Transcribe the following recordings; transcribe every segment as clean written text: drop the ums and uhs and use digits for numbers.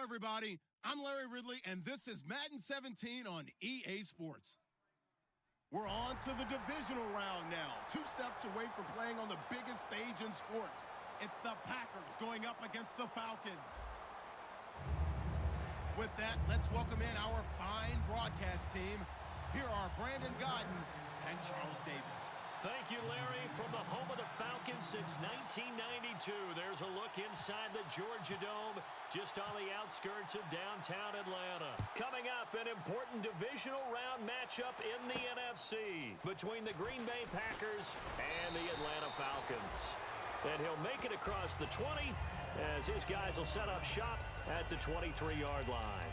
everybody. I'm Larry Ridley, and this is Madden 17 on EA Sports. We're on to the divisional round now. 2 steps away from playing on the biggest stage in sports. It's the Packers going up against the Falcons. With that, let's welcome in our fine broadcast team. Here are Brandon Godden and Charles Davis. Thank you, Larry. From the home of the Falcons since 1992, there's a look inside the Georgia Dome, just on the outskirts of downtown Atlanta. Coming up, an important divisional round matchup in the NFC between the Green Bay Packers and the Atlanta Falcons. And he'll make it across the 20 as his guys will set up shop at the 23-yard line.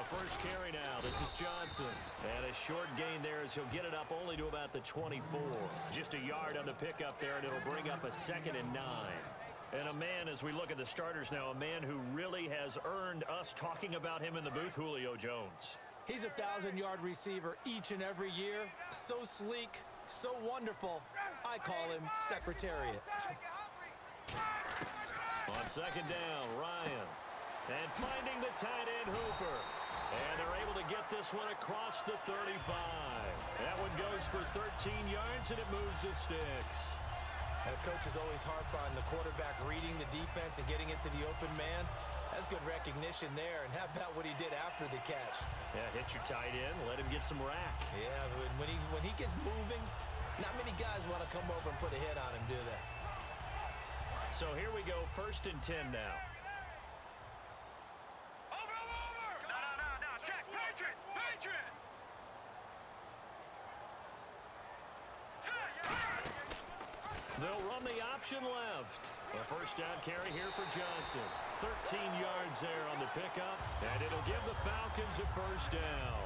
First carry now. This is Johnson. And a short gain there as he'll get it up only to about the 24. Just a yard on the pickup there, and it'll bring up a 2nd and 9. And a man, as we look at the starters now, a man who really has earned us talking about him in the booth, Julio Jones. He's a 1,000-yard receiver each and every year. So sleek, so wonderful. I call him Secretariat. On 2nd down, Ryan. And finding the tight end, Hooper. And they're able to get this one across the 35. That one goes for 13 yards, and it moves the sticks. The coaches always harp on the quarterback reading the defense and getting it to the open man. That's good recognition there. And how about what he did after the catch? Yeah, hit your tight end, let him get some rack. Yeah, when he gets moving, not many guys want to come over and put a hit on him, do they? So here we go, 1st and 10 now. They'll run the option left. A 1st down carry here for Johnson. 13 yards there on the pickup, and it'll give the Falcons a 1st down.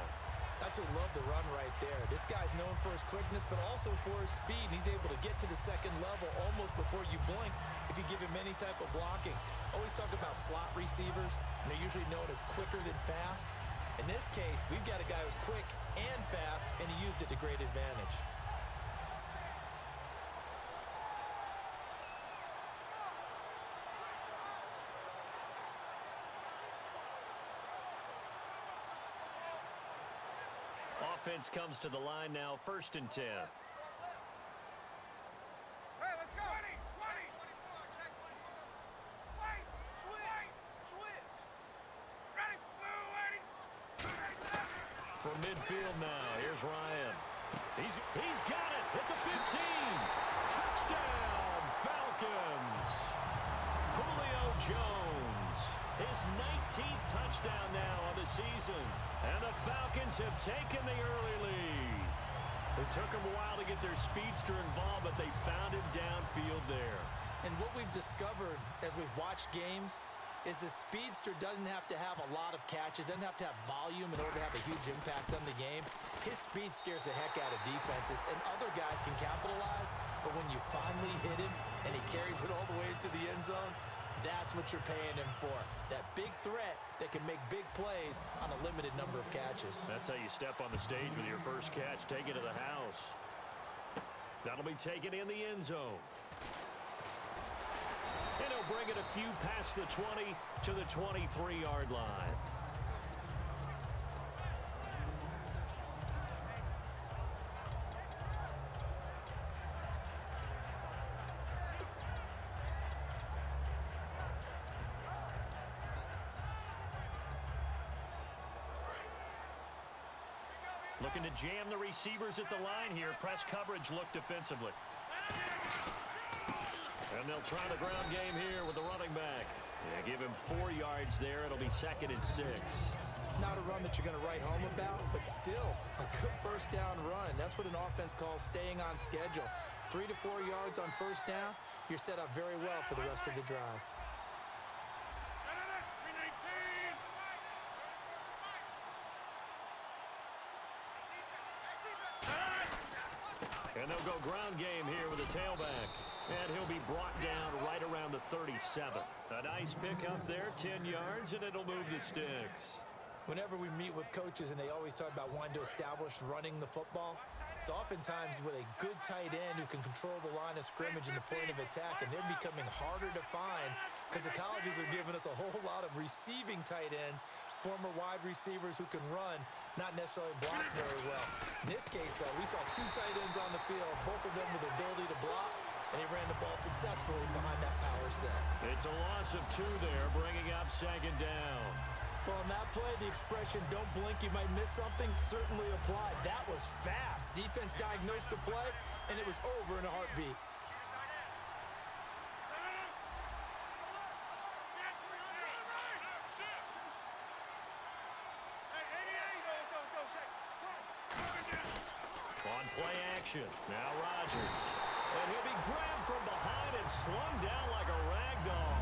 Absolutely love the run right there. This guy's known for his quickness, but also for his speed. And he's able to get to the 2nd level almost before you blink if you give him any type of blocking. Always talk about slot receivers, and they're usually known as quicker than fast. In this case, we've got a guy who's quick and fast, and he used it to great advantage. Offense comes to the line now, 1st and 10. Hey, let's go. 20. Wait, switch. Ready, From midfield now, here's Ryan. He's got it at the 15. Touchdown, Falcons. Julio Jones. His 19th touchdown now on the season. And the Falcons have taken the early lead. It took them a while to get their speedster involved, but they found him downfield there. And what we've discovered as we've watched games is the speedster doesn't have to have a lot of catches, doesn't have to have volume in order to have a huge impact on the game. His speed scares the heck out of defenses, and other guys can capitalize, but when you finally hit him and he carries it all the way into the end zone, that's what you're paying him for. That big threat that can make big plays on a limited number of catches. That's how you step on the stage with your first catch. Take it to the house. That'll be taken in the end zone. And he'll bring it a few past the 20 to the 23-yard line. Looking to jam the receivers at the line here. Press coverage look defensively. And they'll try the ground game here with the running back. Yeah, give him 4 yards there. It'll be 2nd and 6. Not a run that you're going to write home about, but still a good 1st down run. That's what an offense calls staying on schedule. 3 to 4 yards on 1st down, you're set up very well for the rest of the drive. And they'll go ground game here with a tailback. And he'll be brought down right around the 37. A nice pickup there, 10 yards, and it'll move the sticks. Whenever we meet with coaches and they always talk about wanting to establish running the football, it's oftentimes with a good tight end who can control the line of scrimmage and the point of attack, and they're becoming harder to find because the colleges are giving us a whole lot of receiving tight ends, former wide receivers who can run, not necessarily block very well. In this case, though, we saw two tight ends on the field, both of them with the ability to block, and he ran the ball successfully behind that power set. It's a loss of 2 there, bringing up second down. Well, on that play, the expression, don't blink, you might miss something, certainly applied. That was fast. Defense diagnosed the play, and it was over in a heartbeat. On play action, now Rodgers. And he'll be grabbed from behind and slung down like a rag doll.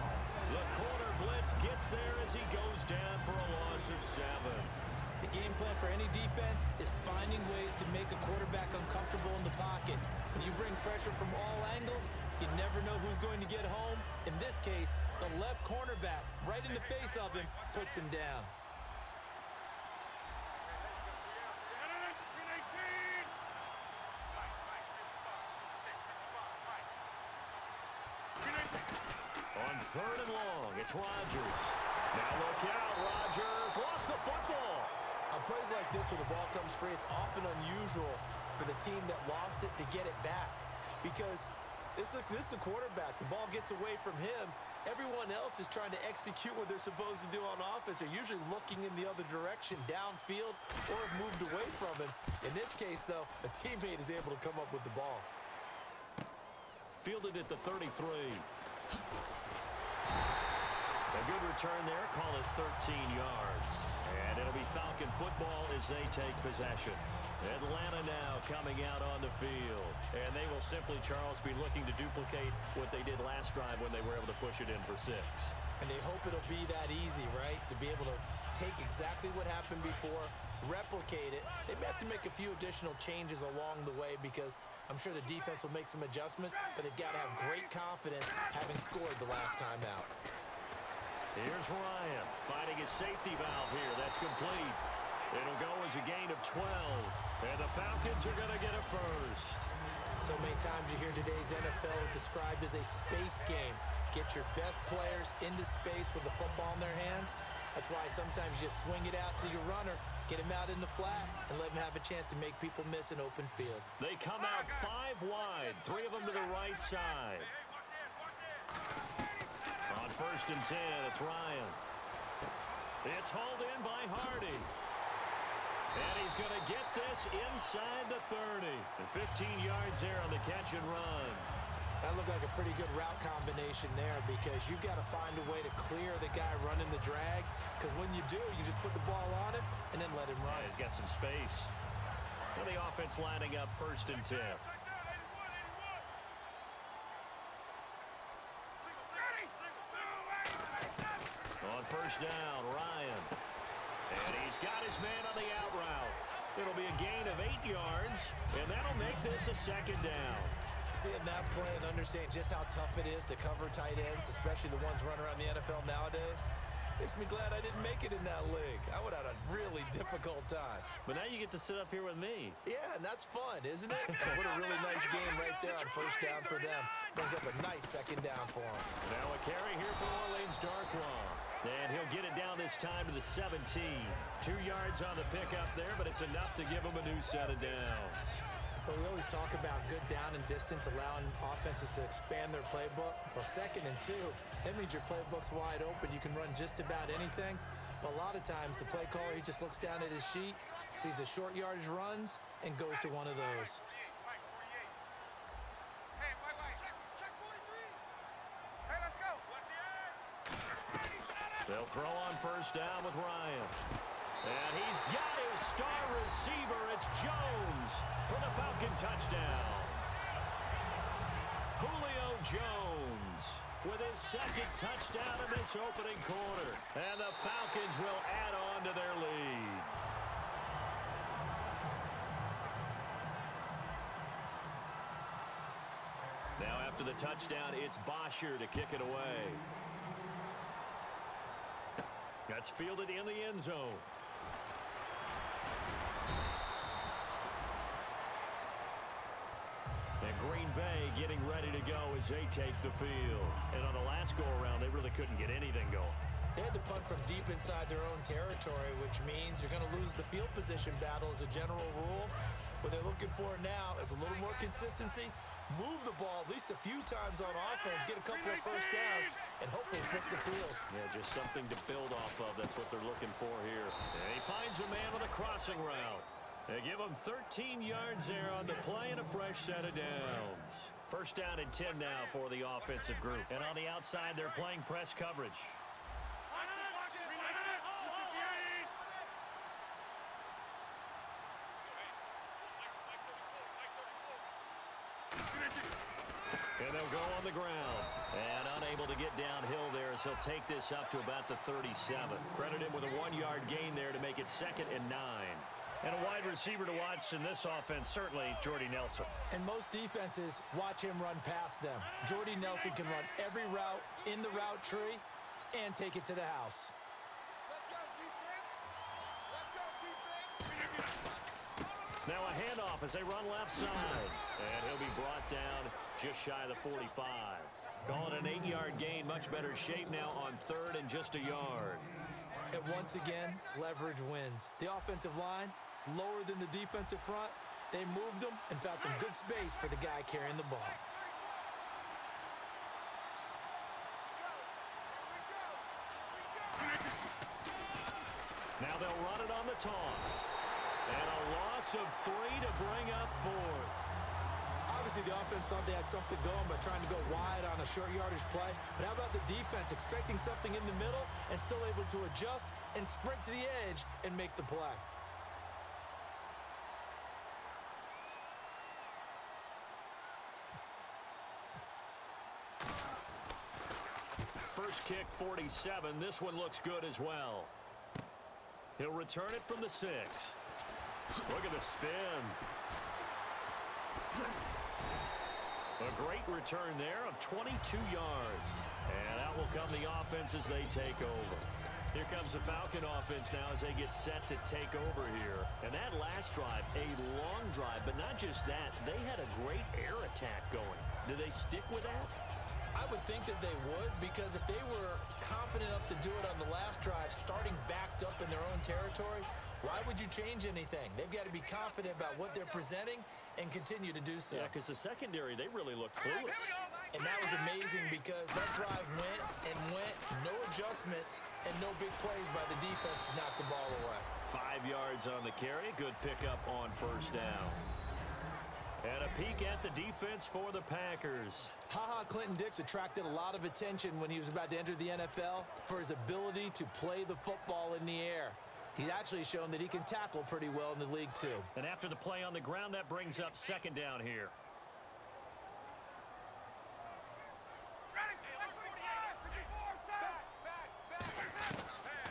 The corner blitz gets there as he goes down for a loss of 7. The game plan for any defense is finding ways to make a quarterback uncomfortable in the pocket. When you bring pressure from all angles, you never know who's going to get home. In this case, the left cornerback, right in the face of him, puts him down. On 3rd and long, it's Rodgers. Now look out, Rodgers lost the football. On plays like this where the ball comes free, it's often unusual for the team that lost it to get it back because this is the quarterback. The ball gets away from him. Everyone else is trying to execute what they're supposed to do on offense. They're usually looking in the other direction, downfield, or have moved away from him. In this case, though, a teammate is able to come up with the ball. Fielded at the 33. A good return there, call it 13 yards. And it'll be Falcon football as they take possession. Atlanta now coming out on the field. And they will simply, Charles, be looking to duplicate what they did last drive when they were able to push it in for 6. And they hope it'll be that easy, right? To be able to take exactly what happened before, replicate it. They may have to make a few additional changes along the way because I'm sure the defense will make some adjustments, but they've got to have great confidence having scored the last time out. Here's Ryan finding his safety valve here. That's complete. It'll go as a gain of 12. And the Falcons are going to get a first. So many times you hear today's NFL described as a space game. Get your best players into space with the football in their hands. That's why sometimes you swing it out to your runner, get him out in the flat, and let him have a chance to make people miss an open field. They come out 5 wide, 3 of them to the right side. On 1st and 10, it's Ryan. It's hauled in by Hardy. And he's going to get this inside the 30. And 15 yards there on the catch and run. That looked like a pretty good route combination there because you've got to find a way to clear the guy running the drag because when you do, you just put the ball on him and then let him run. Yeah, he's got some space. And the offense lining up 1st and 10. On 1st down, Ryan. And he's got his man on the out route. It'll be a gain of 8 yards, and that'll make this a 2nd down. Seeing that play and understand just how tough it is to cover tight ends, especially the ones running around the NFL nowadays, makes me glad I didn't make it in that league. I would have had a really difficult time. But now you get to sit up here with me. Yeah, and that's fun, isn't it? And what a really nice game right there on 1st down for them. Brings up a nice 2nd down for them. Now a carry here for Orleans Darkwa. And he'll get it down this time to the 17. 2 yards on the pickup there, but it's enough to give him a new set of downs. But we always talk about good down and distance, allowing offenses to expand their playbook. Well, 2nd and 2, that means your playbook's wide open. You can run just about anything. But a lot of times, the play caller, he just looks down at his sheet, sees the short yardage runs, and goes to one of those. They'll throw on 1st down with Ryan. And he's got his star receiver. It's Jones for the Falcon touchdown. Julio Jones with his 2nd touchdown in this opening quarter. And the Falcons will add on to their lead. After the touchdown, it's Bosher to kick it away. That's fielded in the end zone. And Green Bay getting ready to go as they take the field. And on the last go-around, they really couldn't get anything going. They had to punt from deep inside their own territory, which means you're going to lose the field position battle as a general rule. What they're looking for now is a little more consistency, move the ball at least a few times on offense, get a couple of first downs, and hopefully flip the field. Yeah, just something to build off of. That's what they're looking for here. And he finds a man on the crossing route. They give him 13 yards there on the play and a fresh set of downs. First down and 10 now for the offensive group. And on the outside, they're playing press coverage. And they'll go on the ground. And unable to get downhill there as he'll take this up to about the 37. Credit him with a 1-yard gain there to make it 2nd and 9. And a wide receiver to watch in this offense, certainly Jordy Nelson. And most defenses watch him run past them. Jordy Nelson can run every route in the route tree and take it to the house. Let's go, defense. Let's go, defense. Now a handoff as they run left side. And he'll be brought down just shy of the 45. Calling an 8-yard gain, much better shape now on 3rd and just a yard. And once again, leverage wins. The offensive line, lower than the defensive front. They moved them and found some good space for the guy carrying the ball. Now they'll run it on the toss. And a loss of 3 to bring up 4th. Obviously, the offense thought they had something going by trying to go wide on a short yardage play. But how about the defense expecting something in the middle and still able to adjust and sprint to the edge and make the play? First kick, 47. This one looks good as well. He'll return it from the 6. Look at the spin. A great return there of 22 yards. And out will come the offense as they take over. Here comes the Falcon offense now as they get set to take over here. And that last drive, a long drive, but not just that. They had a great air attack going. Do they stick with that? I would think that they would, because if they were confident enough to do it on the last drive, starting backed up in their own territory, why would you change anything? They've got to be confident about what they're presenting and continue to do so. Yeah, because the secondary, they really looked clueless. And that was amazing because that drive went and went, no adjustments, and no big plays by the defense to knock the ball away. 5 yards on the carry. Good pickup on first down. And a peek at the defense for the Packers. Clinton Dix attracted a lot of attention when he was about to enter the NFL for his ability to play the football in the air. He's actually shown that he can tackle pretty well in the league, too. And after the play on the ground, that brings up 2nd down here.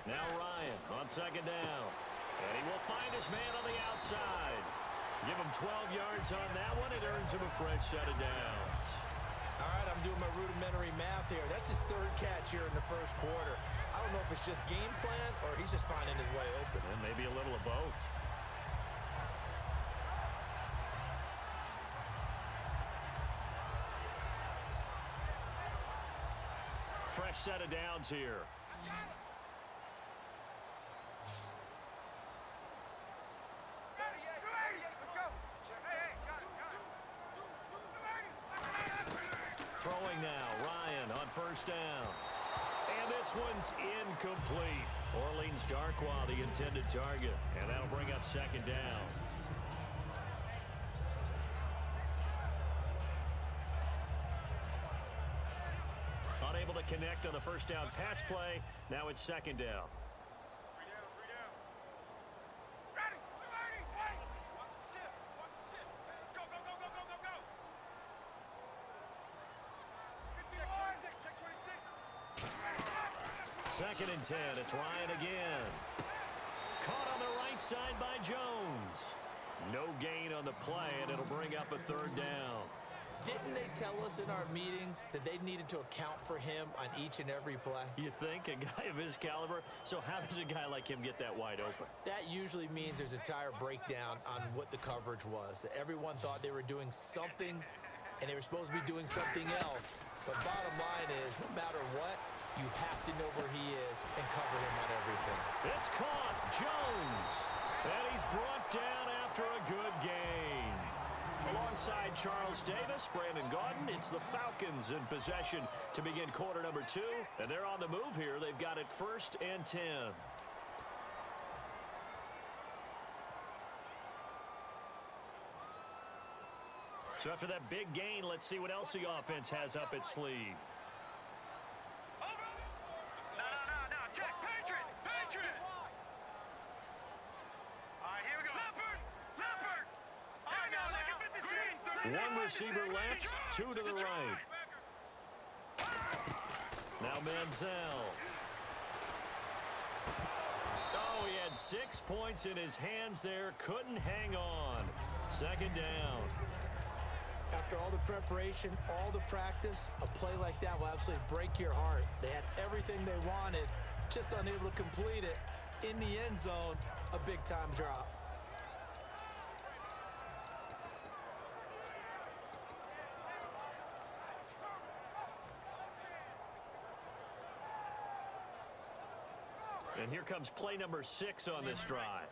Now Ryan on 2nd down. And he will find his man on the outside. Give him 12 yards on that one. It earns him a fresh set of downs. All right, I'm doing my rudimentary math here. That's his 3rd catch here in the first quarter. I don't know if it's just game plan or he's just finding his way open. And maybe a little of both. Fresh set of downs here. Throwing now, Ryan on first down. And this one's incomplete. Orleans Darkwa, the intended target. And that'll bring up 2nd down. Unable to connect on the first down pass play. Now it's 2nd down. Second and 10. It's Ryan again. Caught on the right side by Jones. No gain on the play, and it'll bring up a 3rd down. Didn't they tell us in our meetings that they needed to account for him on each and every play? You think? A guy of his caliber? So how does a guy like him get that wide open? That usually means there's a entire breakdown on what the coverage was. That everyone thought they were doing something, and they were supposed to be doing something else. But bottom line is, no matter what, you have to know where he is and cover him on every play. It's caught. Jones. And he's brought down after a good gain. Alongside Charles Davis, Brandon Gaudin, it's the Falcons in possession to begin quarter number 2. And they're on the move here. They've got it 1st and 10. So after that big gain, let's see what else the offense has up its sleeve. No, check, Patriot! All right, here we go. Leopard! I know, One receiver left, 2 to the right. Now Manziel. Oh, he had 6 points in his hands there. Couldn't hang on. 2nd down. After all the preparation, all the practice, a play like that will absolutely break your heart. They had everything they wanted, just unable to complete it. In the end zone, a big-time drop. And here comes play number 6 on this drive.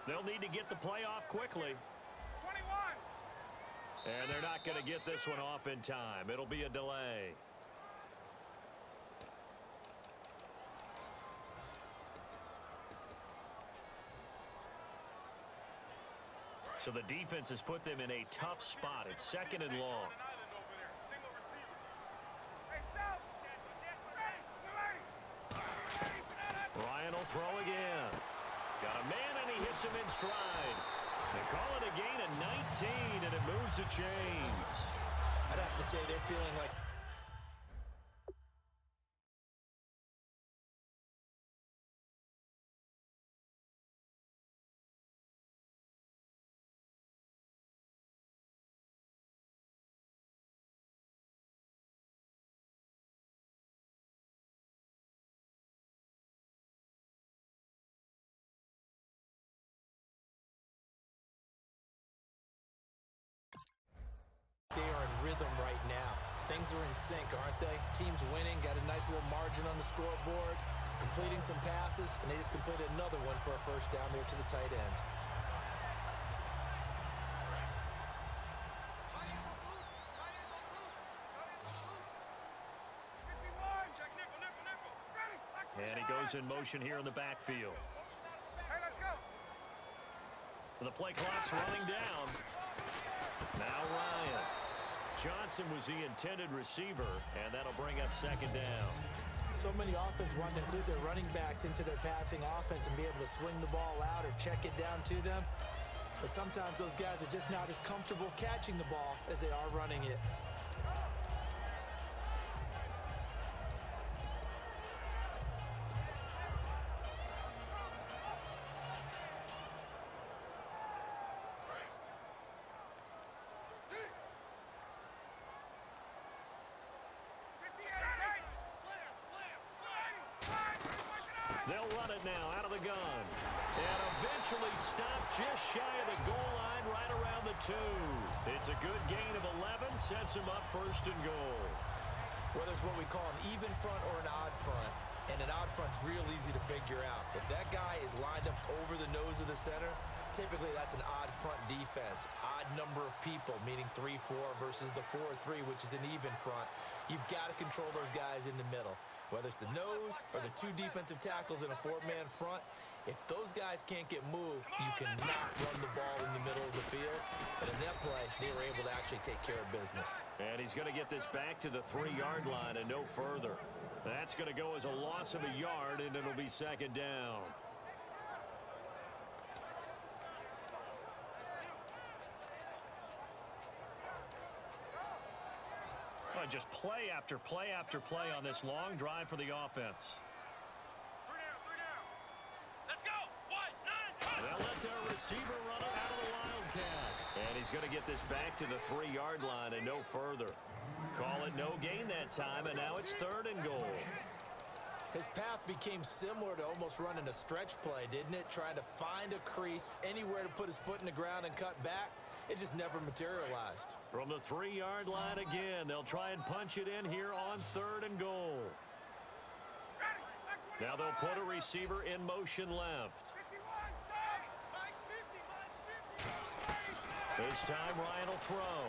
They'll need to get the play off quickly. 21! And they're not going to get this one off in time. It'll be a delay. So the defense has put them in a tough spot. It's 2nd and long. Ryan will throw again. Got a man, and he hits him in stride. They call it a gain of 19, and it moves the chains. I'd have to say they're feeling like they are in rhythm right now. Things are in sync, aren't they? Team's winning, got a nice little margin on the scoreboard, completing some passes, and they just completed another one for a 1st down there to the tight end. And he goes in motion here in the backfield. Hey, let's go! The play clock's running down. Now Ryan. Johnson was the intended receiver, and that'll bring up 2nd down. So many offenses want to include their running backs into their passing offense and be able to swing the ball out or check it down to them. But sometimes those guys are just not as comfortable catching the ball as they are running it. They'll run it now out of the gun. And eventually stopped just shy of the goal line right around the 2. It's a good gain of 11, sets him up 1st and goal. Whether it's what we call an even front or an odd front, and an odd front's real easy to figure out. If that guy is lined up over the nose of the center, typically that's an odd front defense. Odd number of people, meaning 3-4 versus the 4-3, which is an even front. You've got to control those guys in the middle. Whether it's the nose or the 2 defensive tackles in a 4-man front, if those guys can't get moved, you cannot run the ball in the middle of the field. And in that play, they were able to actually take care of business. And he's going to get this back to the 3-yard line and no further. That's going to go as a loss of a yard, and it'll be 2nd down. Just play after play after play on this long drive for the offense. They'll let their receiver run it out of the Wildcat. And he's going to get this back to the 3-yard line and no further. Call it no gain that time, and now it's 3rd and goal. His path became similar to almost running a stretch play, didn't it? Trying to find a crease, anywhere to put his foot in the ground and cut back. It just never materialized. From the 3-yard line again, they'll try and punch it in here on 3rd and goal. Now they'll put a receiver in motion left. This time Ryan will throw.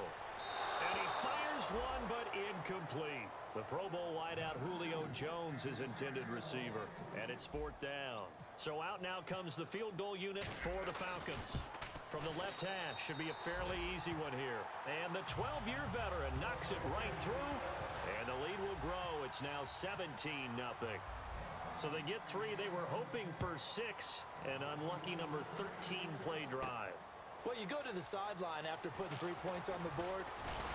And he fires one, but incomplete. The Pro Bowl wideout Julio Jones is intended receiver. And it's 4th down. So out now comes the field goal unit for the Falcons. From the left hash, should be a fairly easy one here. And the 12-year veteran knocks it right through. And the lead will grow. It's now 17-0. So they get 3. They were hoping for 6. An unlucky number 13 play drive. Well, you go to the sideline after putting 3 points on the board,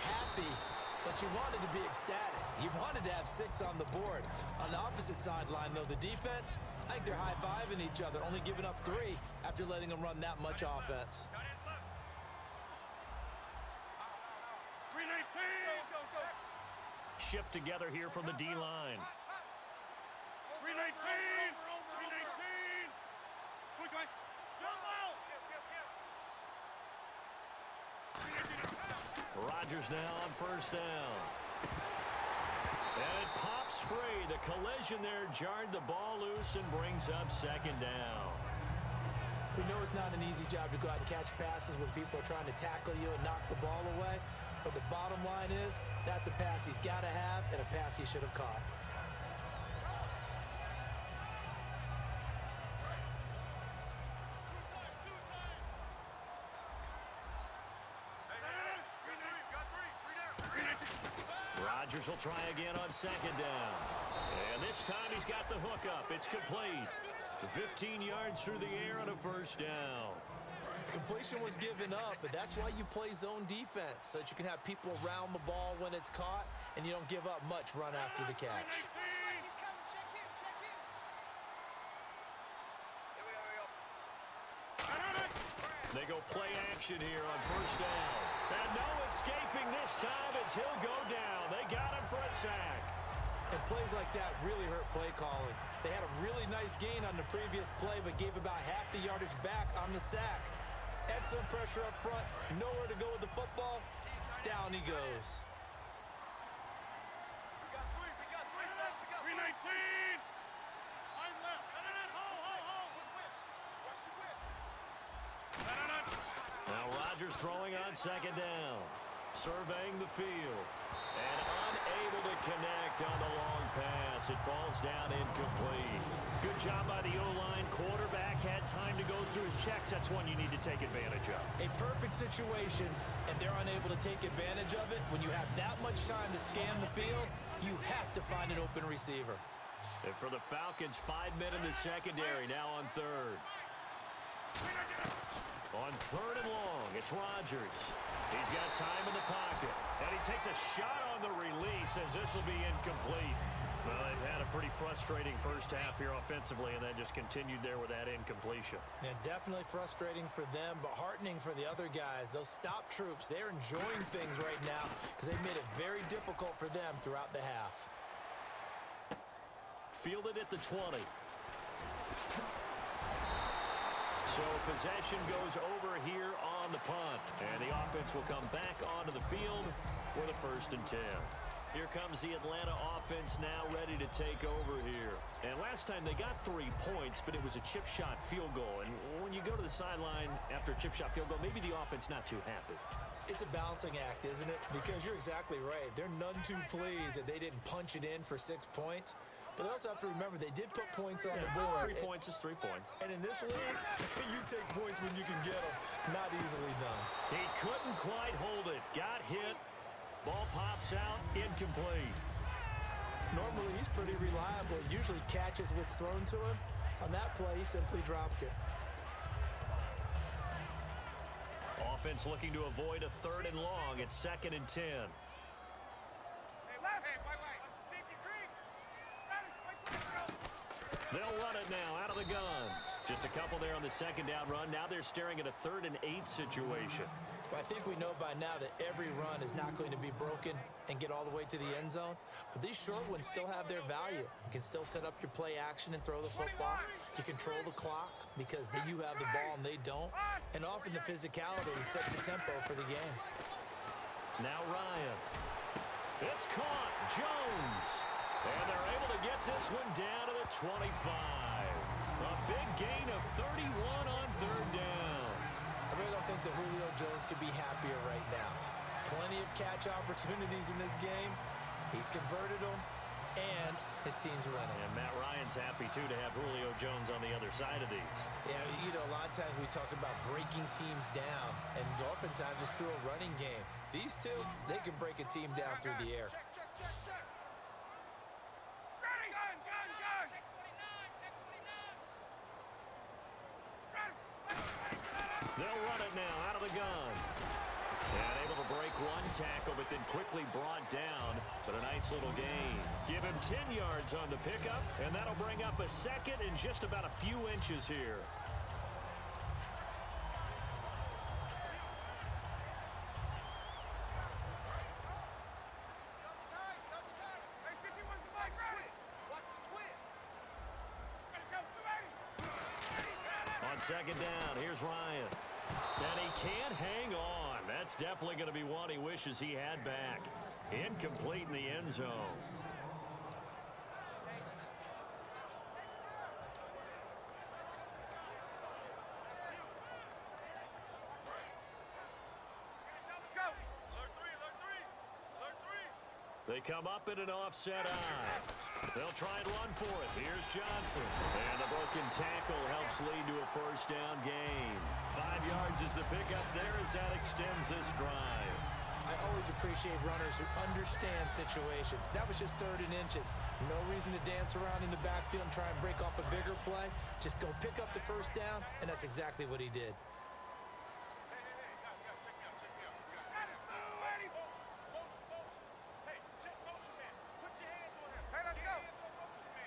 happy, but you wanted to be ecstatic. You wanted to have 6 on the board. On the opposite sideline, though, the defense, I think they're high-fiving each other, only giving up 3 after letting them run that much offense. 319. Shift together here from the D-line. 319. 319. Quick, quick. Still low. Rodgers now on 1st down. And it pops free. The collision there jarred the ball loose and brings up 2nd down. We know it's not an easy job to go out and catch passes when people are trying to tackle you and knock the ball away. But the bottom line is, that's a pass he's got to have and a pass he should have caught. Rodgers will try again on 2nd down. And this time he's got the hookup. It's complete. 15 yards through the air on a 1st down. Completion was given up, but that's why you play zone defense, so that you can have people around the ball when it's caught, and you don't give up much run after the catch. They go play action here on 1st down. And no escaping this time as he'll go down. They got him for a sack. And plays like that really hurt play calling. They had a really nice gain on the previous play, but gave about half the yardage back on the sack. Excellent pressure up front. Nowhere to go with the football. Down he goes. We got 3. We got 3 left. We got 319. Line left. Now Rodgers throwing on 2nd down. Surveying the field. And unable to connect on the long pass. It falls down incomplete. Good job by the O-line. Quarterback had time to go through his checks. That's one you need to take advantage of. A perfect situation, and they're unable to take advantage of it. When you have that much time to scan the field, you have to find an open receiver. And for the Falcons, 5 men in the secondary, now on 3rd. On 3rd and long, it's Rodgers. He's got time in the pocket. And he takes a shot on the release as this will be incomplete. Well, they've had a pretty frustrating 1st half here offensively, and then just continued there with that incompletion. Yeah, definitely frustrating for them, but heartening for the other guys. Those stop troops, they're enjoying things right now because they've made it very difficult for them throughout the half. Fielded at the 20. So possession goes over here on the punt. And the offense will come back onto the field with a 1st and 10. Here comes the Atlanta offense now ready to take over here. And last time they got 3 points, but it was a chip shot field goal. And when you go to the sideline after a chip shot field goal, maybe the offense not too happy. It's a balancing act, isn't it? Because you're exactly right. They're none too pleased that they didn't punch it in for 6 points. But they also have to remember they did put points on the board. 3 points is 3 points. And in this league, you take points when you can get them. Not easily done. He couldn't quite hold it. Got hit. Ball pops out. Incomplete. Normally, he's pretty reliable. Usually catches what's thrown to him. On that play, he simply dropped it. Offense looking to avoid a 3rd and long. It's 2nd and 10. They'll run it now out of the gun. Just a couple there on the second down run. Now they're staring at a 3rd and 8 situation. Well, I think we know by now that every run is not going to be broken and get all the way to the end zone. But these short ones still have their value. You can still set up your play action and throw the football. You control the clock because you have the ball and they don't. And often the physicality sets the tempo for the game. Now Ryan. It's caught. Jones. And they're able to get this one down to the 25. A big gain of 31 on 3rd down. I really don't think that Julio Jones could be happier right now. Plenty of catch opportunities in this game. He's converted them, and his team's winning. And Matt Ryan's happy, too, to have Julio Jones on the other side of these. Yeah, you know, a lot of times we talk about breaking teams down, and oftentimes it's through a running game. These two, they can break a team down through the air. Check. They'll run it now out of the gun. And able to break one tackle, but then quickly brought down. But a nice little gain. Give him 10 yards on the pickup, and that'll bring up a 2nd and just about a few inches here. On 2nd down, here's Ryan. And he can't hang on. That's definitely going to be one he wishes he had back. Incomplete in the end zone. They come up in an offset eye. They'll try and run for it. Here's Johnson. And a broken tackle helps lead to a 1st down gain. 5 yards is the pickup there as that extends this drive. I always appreciate runners who understand situations. That was just 3rd and inches. No reason to dance around in the backfield and try and break off a bigger play. Just go pick up the 1st down, and that's exactly what he did.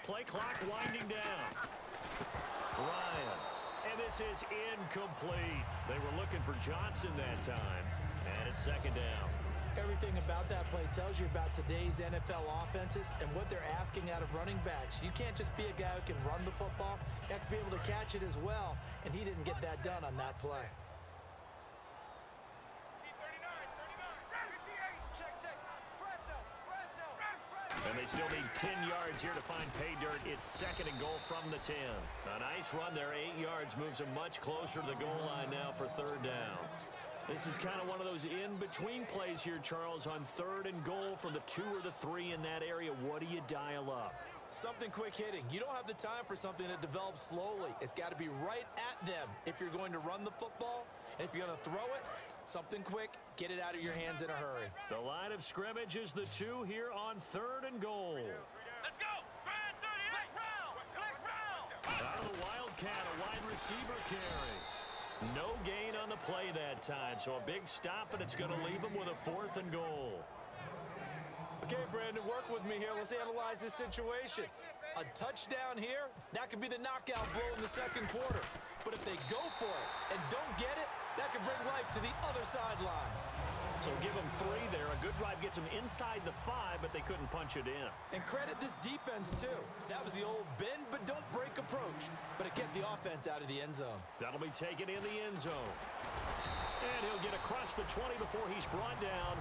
Play clock winding down. Ryan. And this is incomplete. They were looking for Johnson that time. And it's 2nd down. Everything about that play tells you about today's NFL offenses and what they're asking out of running backs. You can't just be a guy who can run the football. You have to be able to catch it as well. And he didn't get that done on that play. And they still need 10 yards here to find pay dirt. It's 2nd and goal from the 10. A nice run there. 8 yards moves them much closer to the goal line now for 3rd down. This is kind of one of those in-between plays here, Charles, on 3rd and goal from the 2 or the 3 in that area. What do you dial up? Something quick hitting. You don't have the time for something that develops slowly. It's got to be right at them if you're going to run the football. And if you're going to throw it, something quick, get it out of your hands in a hurry. The line of scrimmage is the 2 here on 3rd and goal. Let's go! Grind 38! Flex round! Out of the Wildcat, a wide receiver carry. No gain on the play that time, so a big stop, and it's going to leave them with a 4th and goal. Okay, Brandon, work with me here. Let's analyze this situation. A touchdown here, that could be the knockout blow in the 2nd quarter. But if they go for it and don't get it, that could bring life to the other sideline. So give them 3 there. A good drive gets them inside the 5, but they couldn't punch it in. And credit this defense, too. That was the old bend but don't break approach. But it kept the offense out of the end zone. That'll be taken in the end zone. And he'll get across the 20 before he's brought down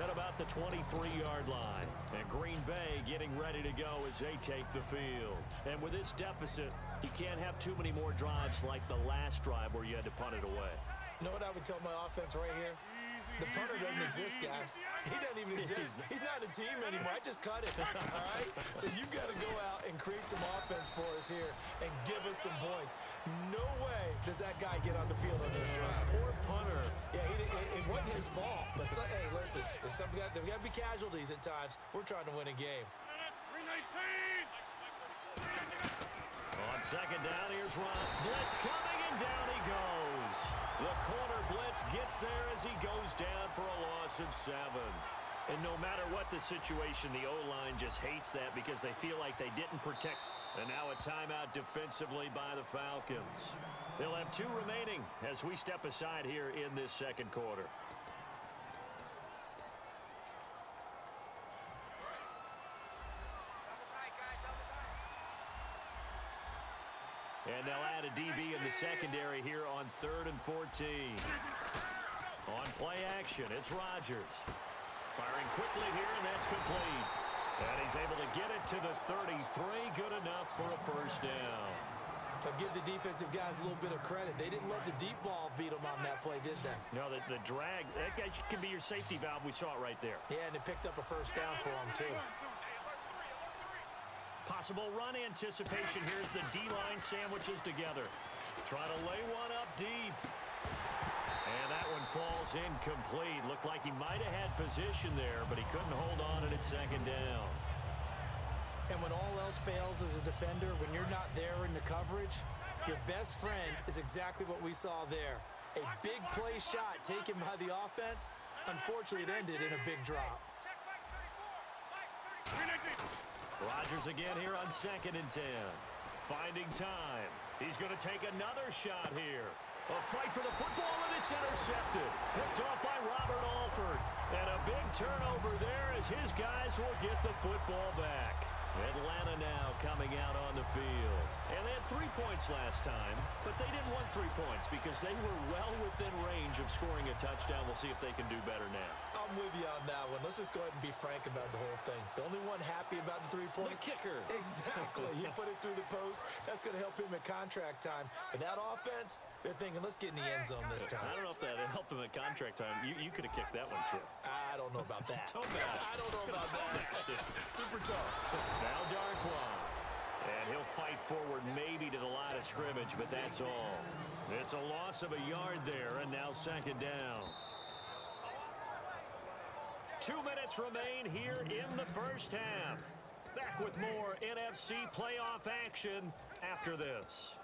at about the 23-yard line. And Green Bay getting ready to go as they take the field. And with this deficit, you can't have too many more drives like the last drive where you had to punt it away. You know what I would tell my offense right here? The punter doesn't exist, guys. He doesn't even exist. He's not a team anymore. I just cut him, all right? So you've got to go out and create some offense for us here and give us some points. No way does that guy get on the field on this drive. Poor punter. Yeah, it wasn't his fault. But, hey, listen, there's got to be casualties at times. We're trying to win a game. 319! On 2nd down, here's Ron. Blitz coming, and down he goes. The corner blitz gets there as he goes down for a loss of 7. And no matter what the situation, the O-line just hates that because they feel like they didn't protect. And now a timeout defensively by the Falcons. They'll have 2 remaining as we step aside here in this second quarter. And they'll add a DB in the secondary here on 3rd and 14. On play action, it's Rodgers. Firing quickly here, and that's complete. And he's able to get it to the 33. Good enough for a first down. But give the defensive guys a little bit of credit. They didn't let the deep ball beat them on that play, did they? No, the drag, that guy can be your safety valve. We saw it right there. Yeah, and it picked up a first down for them, too. Possible run anticipation. Here's the D-line sandwiches together. Try to lay one up deep. And that one falls incomplete. Looked like he might have had position there, but he couldn't hold on, and it's second down. And when all else fails as a defender, when you're not there in the coverage, your best friend is exactly what we saw there. A big play shot taken by the offense. Unfortunately, it ended in a big drop. Rodgers again here on 2nd and 10. Finding time. He's going to take another shot here. A fight for the football, and it's intercepted. Picked off by Robert Alford. And a big turnover there as his guys will get the football back. Atlanta now coming out on the field. And they had 3 points last time, but they didn't want 3 points because they were well within range of scoring a touchdown. We'll see if they can do better now. I'm with you on that one. Let's just go ahead and be frank about the whole thing. The only one happy about the 3-point. The kicker. Exactly. He put it through the post. That's going to help him at contract time. But that offense, they're thinking, let's get in the end zone this time. I don't know if that helped him at contract time. You could have kicked that one through. I don't know about that. I don't know about that. Super tough. Now Darquan. And he'll fight forward maybe to the line of scrimmage, but that's all. It's a loss of a yard there, and now second down. 2 minutes remain here in the first half. Back with more NFC playoff action after this.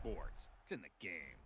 sports. It's in the game.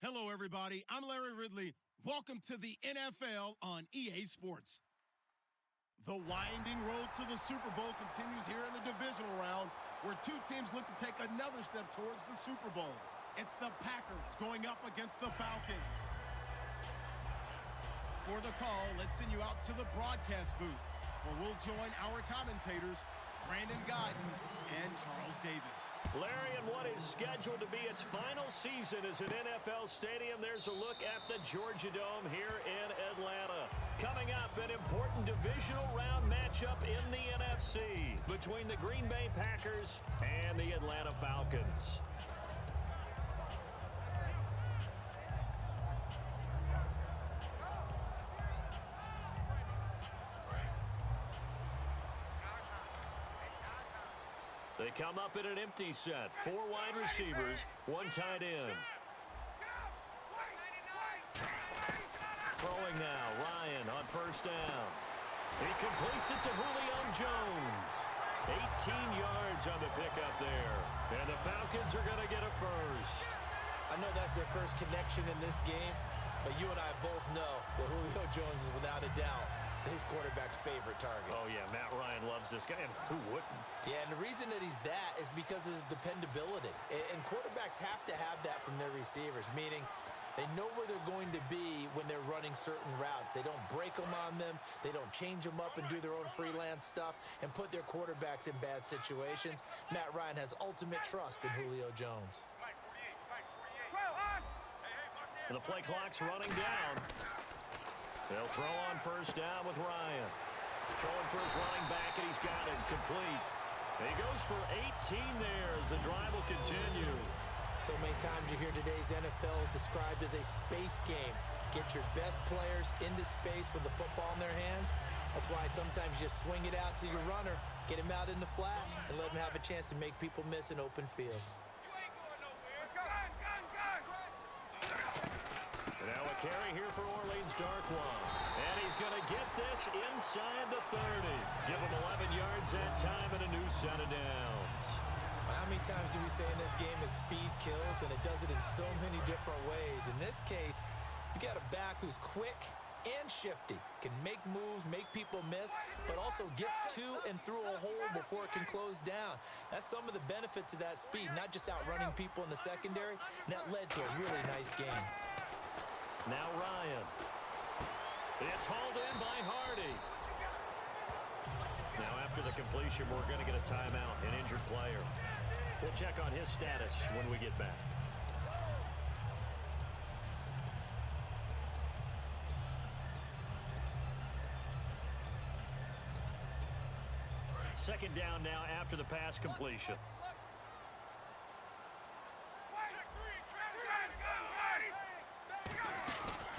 Hello, everybody. I'm Larry Ridley. Welcome to the NFL on EA Sports. The winding road to the Super Bowl continues here in the divisional round, where two teams look to take another step towards the Super Bowl. It's the Packers going up against the Falcons. For the call, let's send you out to the broadcast booth, where we'll join our commentators, Brandon Godden and Charles Davis. Larry, in what is scheduled to be its final season as an NFL stadium, there's a look at the Georgia Dome here in Atlanta. Coming up, an important divisional round matchup in the NFC between the Green Bay Packers and the Atlanta Falcons. They come up in an empty set. 4 wide receivers, 1 tight end. Throwing now, Ryan on first down. He completes it to Julio Jones. 18 yards on the pickup there. And the Falcons are going to get a first. I know that's their first connection in this game, but you and I both know that Julio Jones is without a doubt his quarterback's favorite target. Oh, yeah, Matt Ryan loves this guy, and who wouldn't? Yeah, and the reason that he's that is because of his dependability. And quarterbacks have to have that from their receivers, meaning they know where they're going to be when they're running certain routes. They don't break them on them. They don't change them up and do their own freelance stuff and put their quarterbacks in bad situations. Matt Ryan has ultimate trust in Julio Jones. And the play clock's running down. They'll throw on first down with Ryan. Throwing for his running back, and he's got it complete. And he goes for 18 there as the drive will continue. So many times you hear today's NFL described as a space game. Get your best players into space with the football in their hands. That's why sometimes you swing it out to your runner, get him out in the flat, and let him have a chance to make people miss an open field. And now a carry here for Orleans Darkwa. And he's going to get this inside the 30. Give him 11 yards that time and a new set of downs. How many times do we say in this game that speed kills, and it does it in so many different ways? In this case, you got a back who's quick and shifty, can make moves, make people miss, but also gets to and through a hole before it can close down. That's some of the benefits of that speed, not just outrunning people in the secondary, and that led to a really nice game. Now Ryan. It's hauled in by Hardy. Now after the completion, we're going to get a timeout, an injured player. We'll check on his status when we get back. Second down now after the pass completion.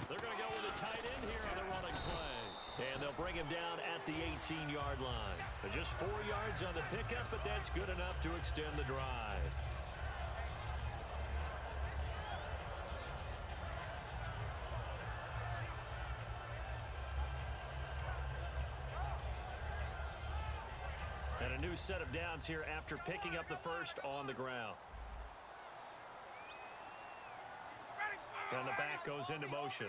They're going to go with a tight end here on the running play. And they'll bring him down at the 18-yard line. Just 4 yards on the pickup, but that's good enough to extend the drive. And a new set of downs here after picking up the first on the ground. And the back goes into motion.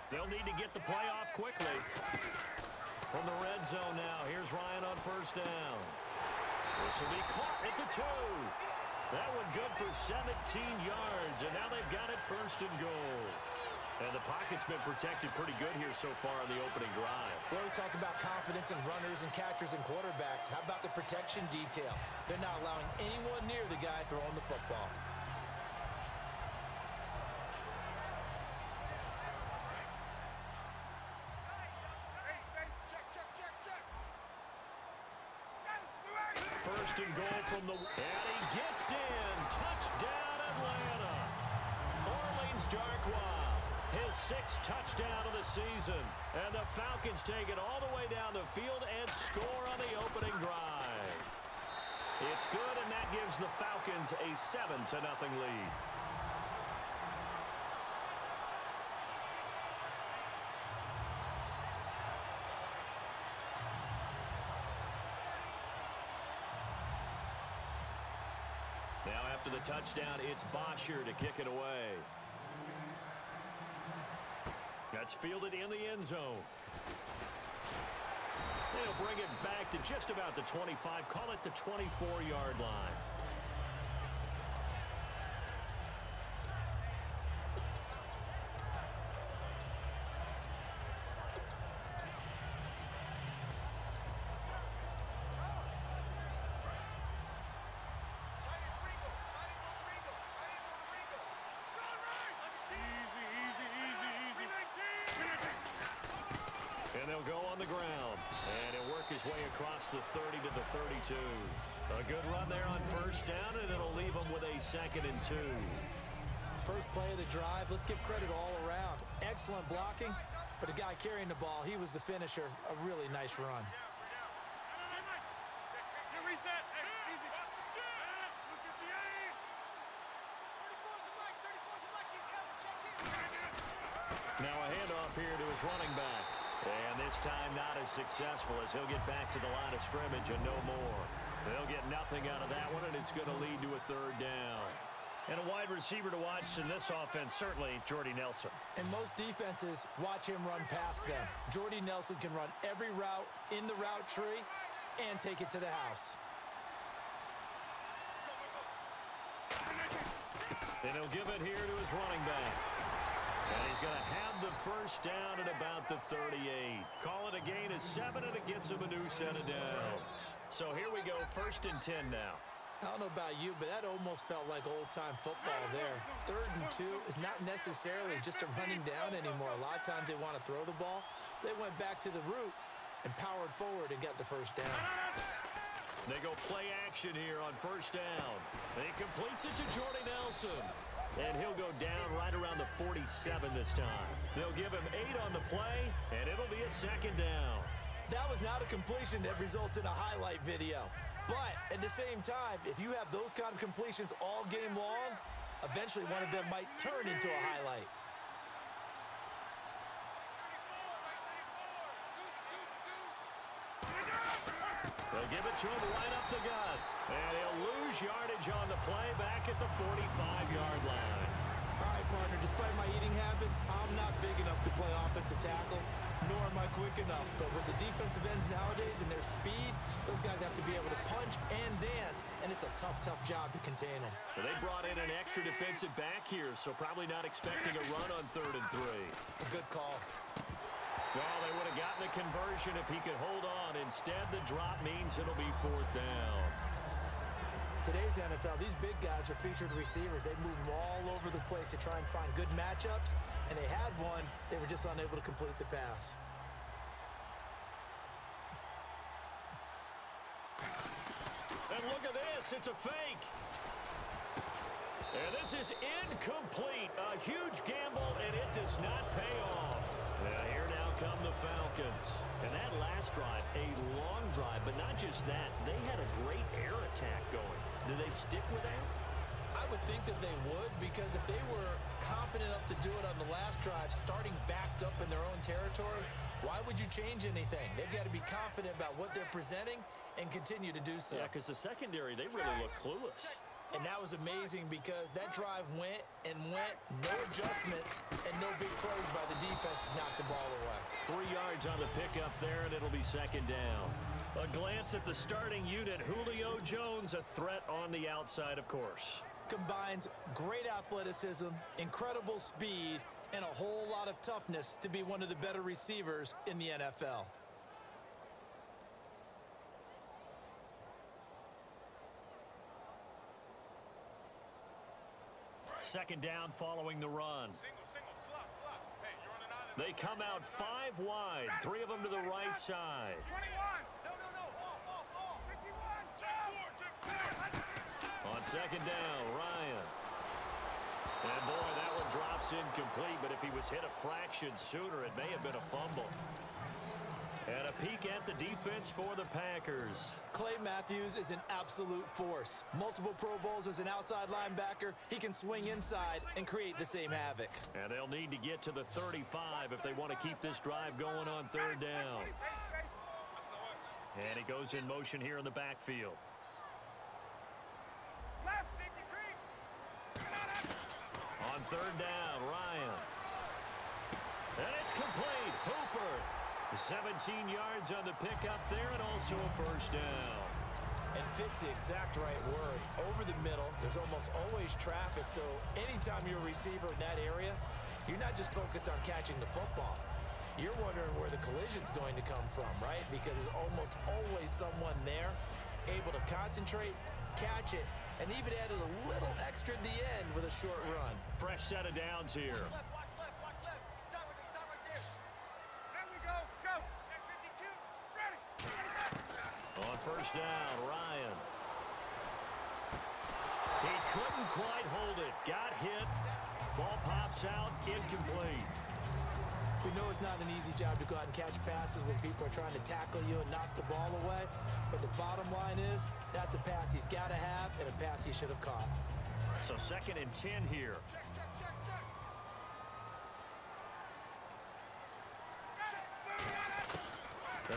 They'll need to get the play off quickly. From the red zone now, here's Ryan on first down. This will be caught at the 2. That one good for 17 yards, and now they've got it first and goal. And the pocket's been protected pretty good here so far on the opening drive. We always talk about confidence in runners and catchers and quarterbacks. How about the protection detail? They're not allowing anyone near the guy throwing the football. First and goal from the... And he gets in. Touchdown, Atlanta. Orleans Darkwa. His 6th touchdown of the season. And the Falcons take it all the way down the field and score on the opening drive. It's good, and that gives the Falcons a 7-0 lead. After the touchdown, it's Bosher to kick it away. That's fielded in the end zone. They'll bring it back to just about the 25. Call it the 24-yard line. And they'll go on the ground. And he'll work his way across the 30 to the 32. A good run there on first down, and it'll leave him with a 2nd and 2. First play of the drive, let's give credit all around. Excellent blocking, but the guy carrying the ball, he was the finisher. A really nice run. Now a handoff here to his running back. And this time not as successful as he'll get back to the line of scrimmage and no more. They'll get nothing out of that one, and it's going to lead to a 3rd down. And a wide receiver to watch in this offense, certainly Jordy Nelson. And most defenses watch him run past them. Jordy Nelson can run every route in the route tree and take it to the house. And he'll give it here to his running back. And he's going to have the first down at about the 38. Call it a gain of 7, and it gets him a new set of downs. So here we go, 1st and 10 now. I don't know about you, but that almost felt like old-time football there. 3rd and 2 is not necessarily just a running down anymore. A lot of times they want to throw the ball. They went back to the roots and powered forward and got the first down. They go play action here on first down. He completes it to Jordy Nelson. And he'll go down right around the 47 this time. They'll give him 8 on the play, and it'll be a 2nd down. That was not a completion that results in a highlight video. But at the same time, if you have those kind of completions all game long, eventually one of them might turn into a highlight. They'll give it to him right up the gut. And he'll lose yardage on the play back at the 45-yard line. All right, partner, despite my eating habits, I'm not big enough to play offensive tackle, nor am I quick enough. But with the defensive ends nowadays and their speed, those guys have to be able to punch and dance, and it's a tough, tough job to contain them. Well, they brought in an extra defensive back here, so probably not expecting a run on 3rd and 3. A good call. Well, they would have gotten a conversion if he could hold on. Instead, the drop means it'll be 4th down. Today's NFL, these big guys are featured receivers. They move all over the place to try and find good matchups, and they had one. They were just unable to complete the pass. And look at this. It's a fake. And this is incomplete. A huge gamble, and it does not pay off. Now here now come the Falcons. And that last drive, a long drive, but not just that. They had a great air attack going. Do they stick with that? I would think that they would, because if they were confident enough to do it on the last drive, starting backed up in their own territory, why would you change anything? They've got to be confident about what they're presenting and continue to do so. Yeah, because the secondary, they really look clueless. And that was amazing because that drive went and went, no adjustments, and no big plays by the defense to knock the ball away. 3 yards on the pickup there, and it'll be 2nd down. A glance at the starting unit. Julio Jones, a threat on the outside, of course. Combines great athleticism, incredible speed, and a whole lot of toughness to be one of the better receivers in the NFL. Second down following the run. Slot. Hey, you're on an island. They come out 5 wide, 3 of them to the right side. 21. No. All. 51. Check 4. On second down, Ryan. And boy, that one drops incomplete, but if he was hit a fraction sooner, it may have been a fumble. And a peek at the defense for the Packers. Clay Matthews is an absolute force. Multiple Pro Bowls as an outside linebacker. He can swing inside and create the same havoc. And they'll need to get to the 35 if they want to keep this drive going on 3rd down. And he goes in motion here in the backfield. Left, safety creep. On third down, Ryan. And it's complete. Hooper. 17 yards on the pickup there and also a first down. And fits the exact right word. Over the middle, there's almost always traffic, so anytime you're a receiver in that area, you're not just focused on catching the football. You're wondering where the collision's going to come from, right? Because there's almost always someone there able to concentrate, catch it, and even added a little extra at the end with a short run. Fresh set of downs here. Watch left, watch left. Start right there. There we go. Go. Check 52. Ready. On first down, Ryan. He couldn't quite hold it. Got hit. Ball pops out. Incomplete. We know it's not an easy job to go out and catch passes when people are trying to tackle you and knock the ball away. But the bottom line is, that's a pass he's got to have and a pass he should have caught. So 2nd and 10 here. Check.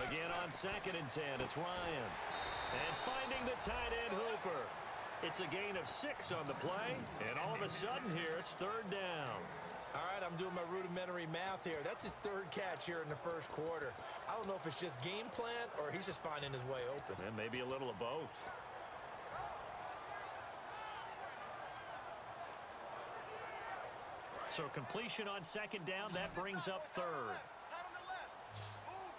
Again on 2nd and 10, it's Ryan. And finding the tight end, Hooper. It's a gain of 6 on the play, and all of a sudden here, it's 3rd down. All right, I'm doing my rudimentary math here. That's his 3rd catch here in the first quarter. I don't know if it's just game plan or he's just finding his way open. And maybe a little of both. So completion on 2nd down, that brings up 3rd. Out on the left. Move.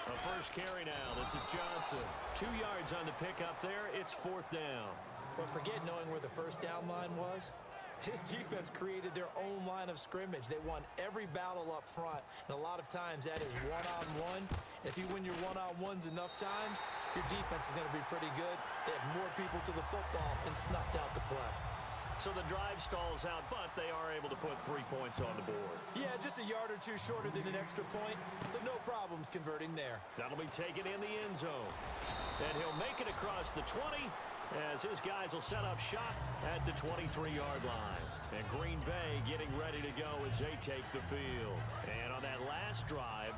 A first carry now. This is Johnson. 2 yards on the pickup there. It's 4th down. But forget knowing where the first down line was. His defense created their own line of scrimmage. They won every battle up front, and a lot of times that is one-on-one. If you win your one-on-ones enough times, your defense is going to be pretty good. They have more people to the football and snuffed out the play. So the drive stalls out, but they are able to put 3 points on the board. Yeah, just a yard or two shorter than an extra point, so no problems converting there. That'll be taken in the end zone. And he'll make it across the 20 as his guys will set up shop at the 23-yard line. And Green Bay getting ready to go as they take the field. And on that last drive,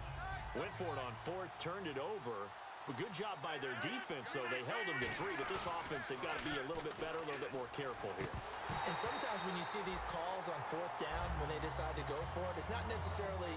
went for it on 4th, turned it over. But good job by their defense, though. They held them to 3, but this offense, they've got to be a little bit better, a little bit more careful here. And sometimes when you see these calls on 4th down, when they decide to go for it, it's not necessarily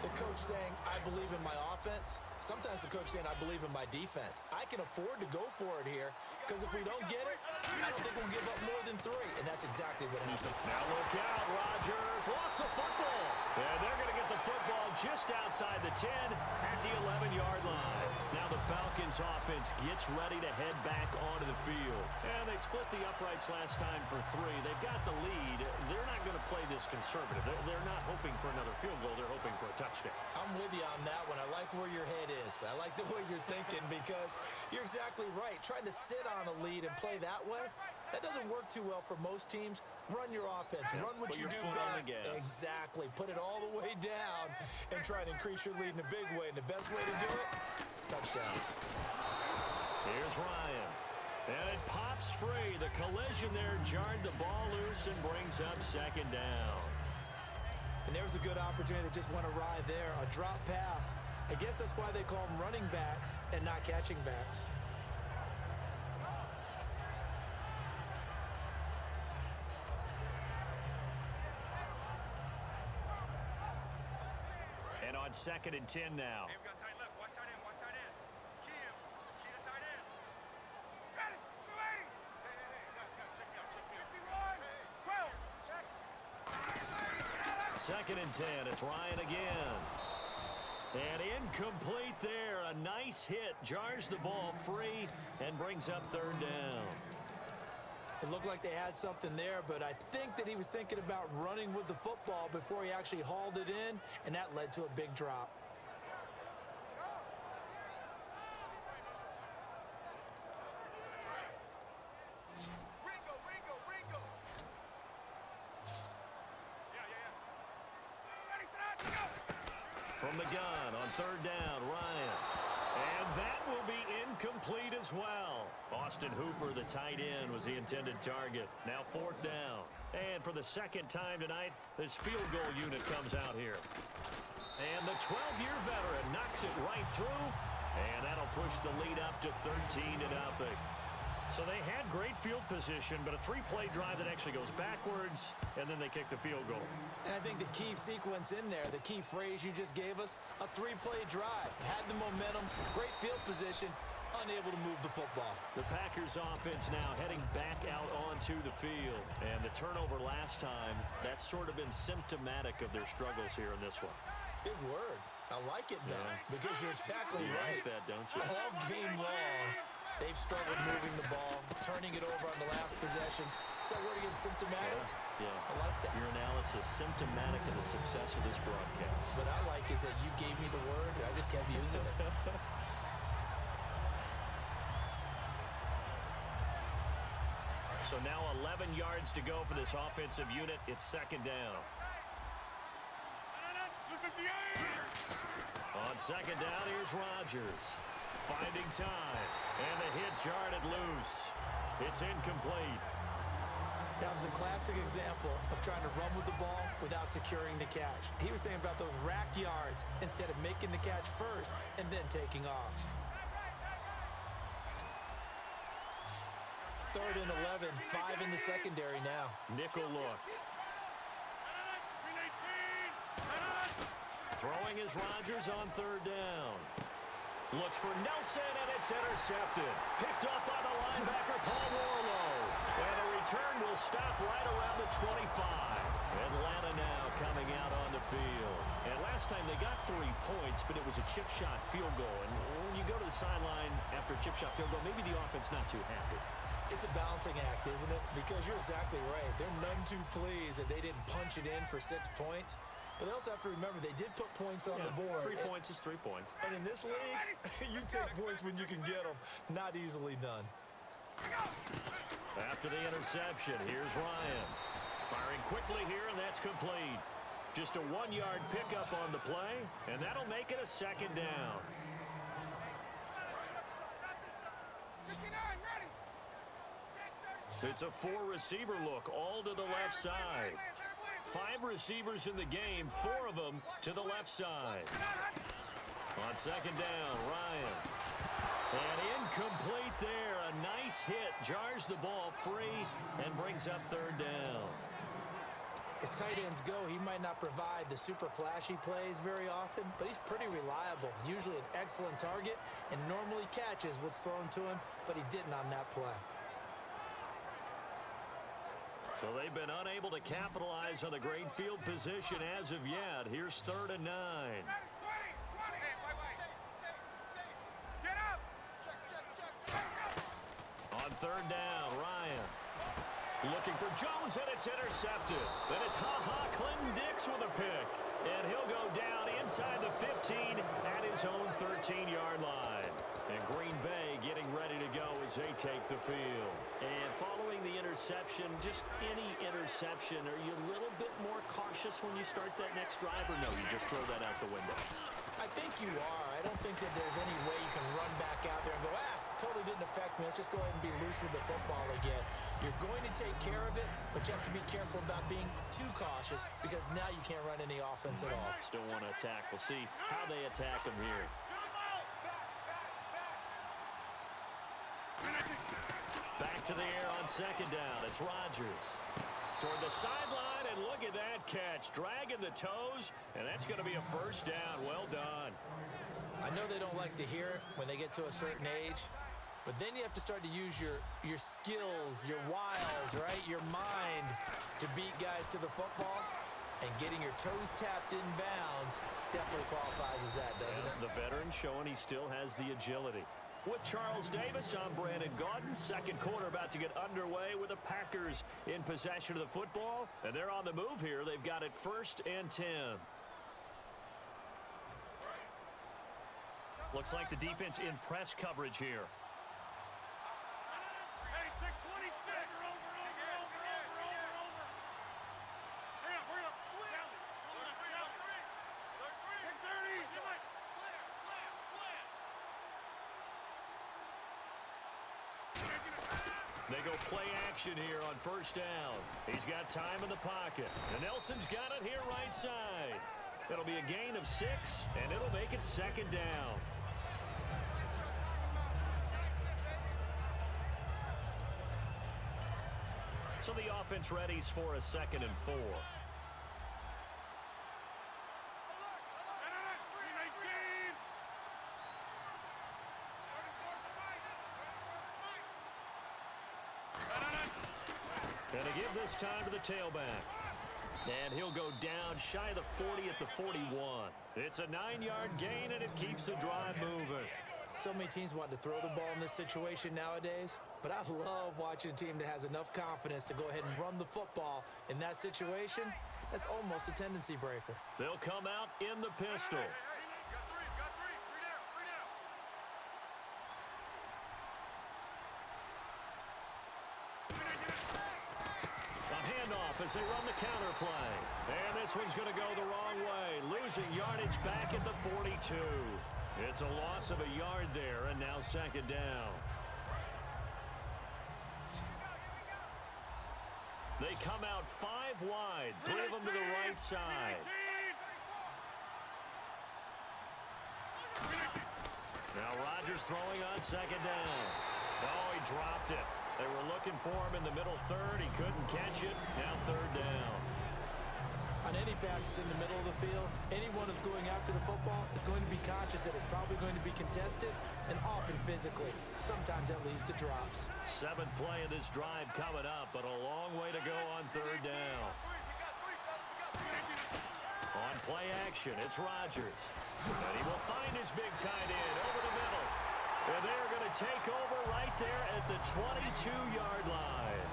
the coach saying, I believe in my offense. Sometimes the coach saying, I believe in my defense. I can afford to go for it here, because if we don't get it, I don't think we'll give up more than 3. And that's exactly what happened. Now look out, Rodgers lost the football. And they're going to get the football just outside the 10 at the 11-yard line. Now the Falcons offense gets ready to head back onto the field. And they split the uprights last time for 3. They've got the lead. They're not going to play this conservative. They're not hoping for another field goal. They're hoping for a touchdown. I'm with you on that one. I like where your head is. I like the way you're thinking because you're exactly right. Trying to sit on a lead and play that way, that doesn't work too well for most teams. Run your offense. Run what you do best. Exactly. Put it all the way down and try and increase your lead in a big way. And the best way to do it, touchdowns. Here's Ryan. And it pops free. The collision there jarred the ball loose and brings up 2nd down. And there was a good opportunity that just went awry there. A drop pass. I guess that's why they call them running backs and not catching backs. And on 2nd and 10 now. Hey, we got tight left. Watch tight end. Watch tight end. Key him. Key the tight end. Ready. Ready. Hey. Check me out. 2nd and 10. It's Ryan again. And incomplete there. A nice hit. Jars the ball free and brings up 3rd down. It looked like they had something there, but I think that he was thinking about running with the football before he actually hauled it in, and that led to a big drop. Ringo. From the gun on 3rd down, Ryan. And that will be incomplete as well. Austin Hooper, the tight end, was the intended target. Now 4th down. And for the 2nd time tonight, this field goal unit comes out here. And the 12-year veteran knocks it right through. And that'll push the lead up to 13-0. So they had great field position, but a three-play drive that actually goes backwards, and then they kick the field goal. And I think the key sequence in there, the key phrase you just gave us, a three-play drive. Had the momentum, great field position, unable to move the football. The Packers offense now heading back out onto the field. And the turnover last time, that's sort of been symptomatic of their struggles here in this one. Big word. I like it, though, because you're exactly You right. like that, don't you? All game long, they've struggled moving the ball, turning it over on the last possession. Is that word again, symptomatic? Yeah. I like that. Your analysis, symptomatic of the success of this broadcast. What I like is that you gave me the word, and I just kept using it. So now 11 yards to go for this offensive unit. It's second down. On second down, here's Rodgers. Finding time. And the hit jarred it loose. It's incomplete. That was a classic example of trying to run with the ball without securing the catch. He was thinking about those rack yards instead of making the catch first and then taking off. 3rd and 11, 5 in the secondary now. Nickel look. Throwing is Rodgers on 3rd down. Looks for Nelson, and it's intercepted. Picked up by the linebacker, Paul Warlow. And the return will stop right around the 25. Atlanta now coming out on the field. And last time they got 3 points, but it was a chip shot field goal. And when you go to the sideline after a chip shot field goal, maybe the offense not too happy. It's a balancing act, isn't it? Because you're exactly right. They're none too pleased that they didn't punch it in for 6 points. But they also have to remember they did put points on the board. 3 points is 3 points. And in this league, you take points when you can get them. Not easily done. After the interception, here's Ryan. Firing quickly here, and that's complete. Just a 1-yard pickup on the play, and that'll make it a second down. It's a 4-receiver look, all to the left side. 5 receivers in the game, 4 of them to the left side. On second down, Ryan. And incomplete there. A nice hit. Jars the ball free and brings up 3rd down. As tight ends go, he might not provide the super flashy plays very often, but he's pretty reliable. Usually an excellent target and normally catches what's thrown to him, but he didn't on that play. So they've been unable to capitalize on the great field position as of yet. Here's 3rd and 9. On 3rd down, Ryan. Looking for Jones, and it's intercepted. Then it's Clinton Dix with a pick. And he'll go down inside the 15 at his own 13-yard line. And Green Bay getting ready to go as they take the field. And following the interception, just any interception, are you a little bit more cautious when you start that next drive, or no, you just throw that out the window? I think you are. I don't think that there's any way you can run back out there and go, totally didn't affect me. Let's just go ahead and be loose with the football again. You're going to take care of it, but you have to be careful about being too cautious because now you can't run any offense at all. Still want to attack. We'll see how they attack them here. Back to the air on second down. It's Rodgers. Toward the sideline, and look at that catch. Dragging the toes, and that's going to be a 1st down. Well done. I know they don't like to hear it when they get to a certain age, but then you have to start to use your skills, your wiles, right? Your mind to beat guys to the football. And getting your toes tapped in bounds definitely qualifies as that, doesn't it? The veteran showing he still has the agility. With Charles Davis, I'm Brandon Gaudin. Second quarter about to get underway with the Packers in possession of the football. And they're on the move here. They've got it 1st and 10. Looks like the defense in press coverage here. They go play action here on 1st down. He's got time in the pocket. And Nelson's got it here right side. It'll be a gain of 6, and it'll make it 2nd down. So the offense readies for a 2nd and 4. And to give this time to the tailback. And he'll go down shy of the 40 at the 41. It's a 9-yard gain, and it keeps the drive moving. So many teams want to throw the ball in this situation nowadays, but I love watching a team that has enough confidence to go ahead and run the football. In that situation, that's almost a tendency breaker. They'll come out in the pistol. Got three down. A handoff as they run the counter play. And this one's going to go the wrong way, losing yardage back at the 42. It's a loss of a yard there, and now 2nd down. They come out 5 wide, 3 of them to the right side. Now Rodgers throwing on 2nd down. Oh, he dropped it. They were looking for him in the middle 3rd. He couldn't catch it. Now 3rd down. On any passes in the middle of the field, anyone who's going after the football is going to be conscious that it's probably going to be contested and often physically. Sometimes that leads to drops. 7th play of this drive coming up, but a long way to go on 3rd down. On play action, it's Rodgers. And he will find his big tight end over the middle. And they're going to take over right there at the 22-yard line.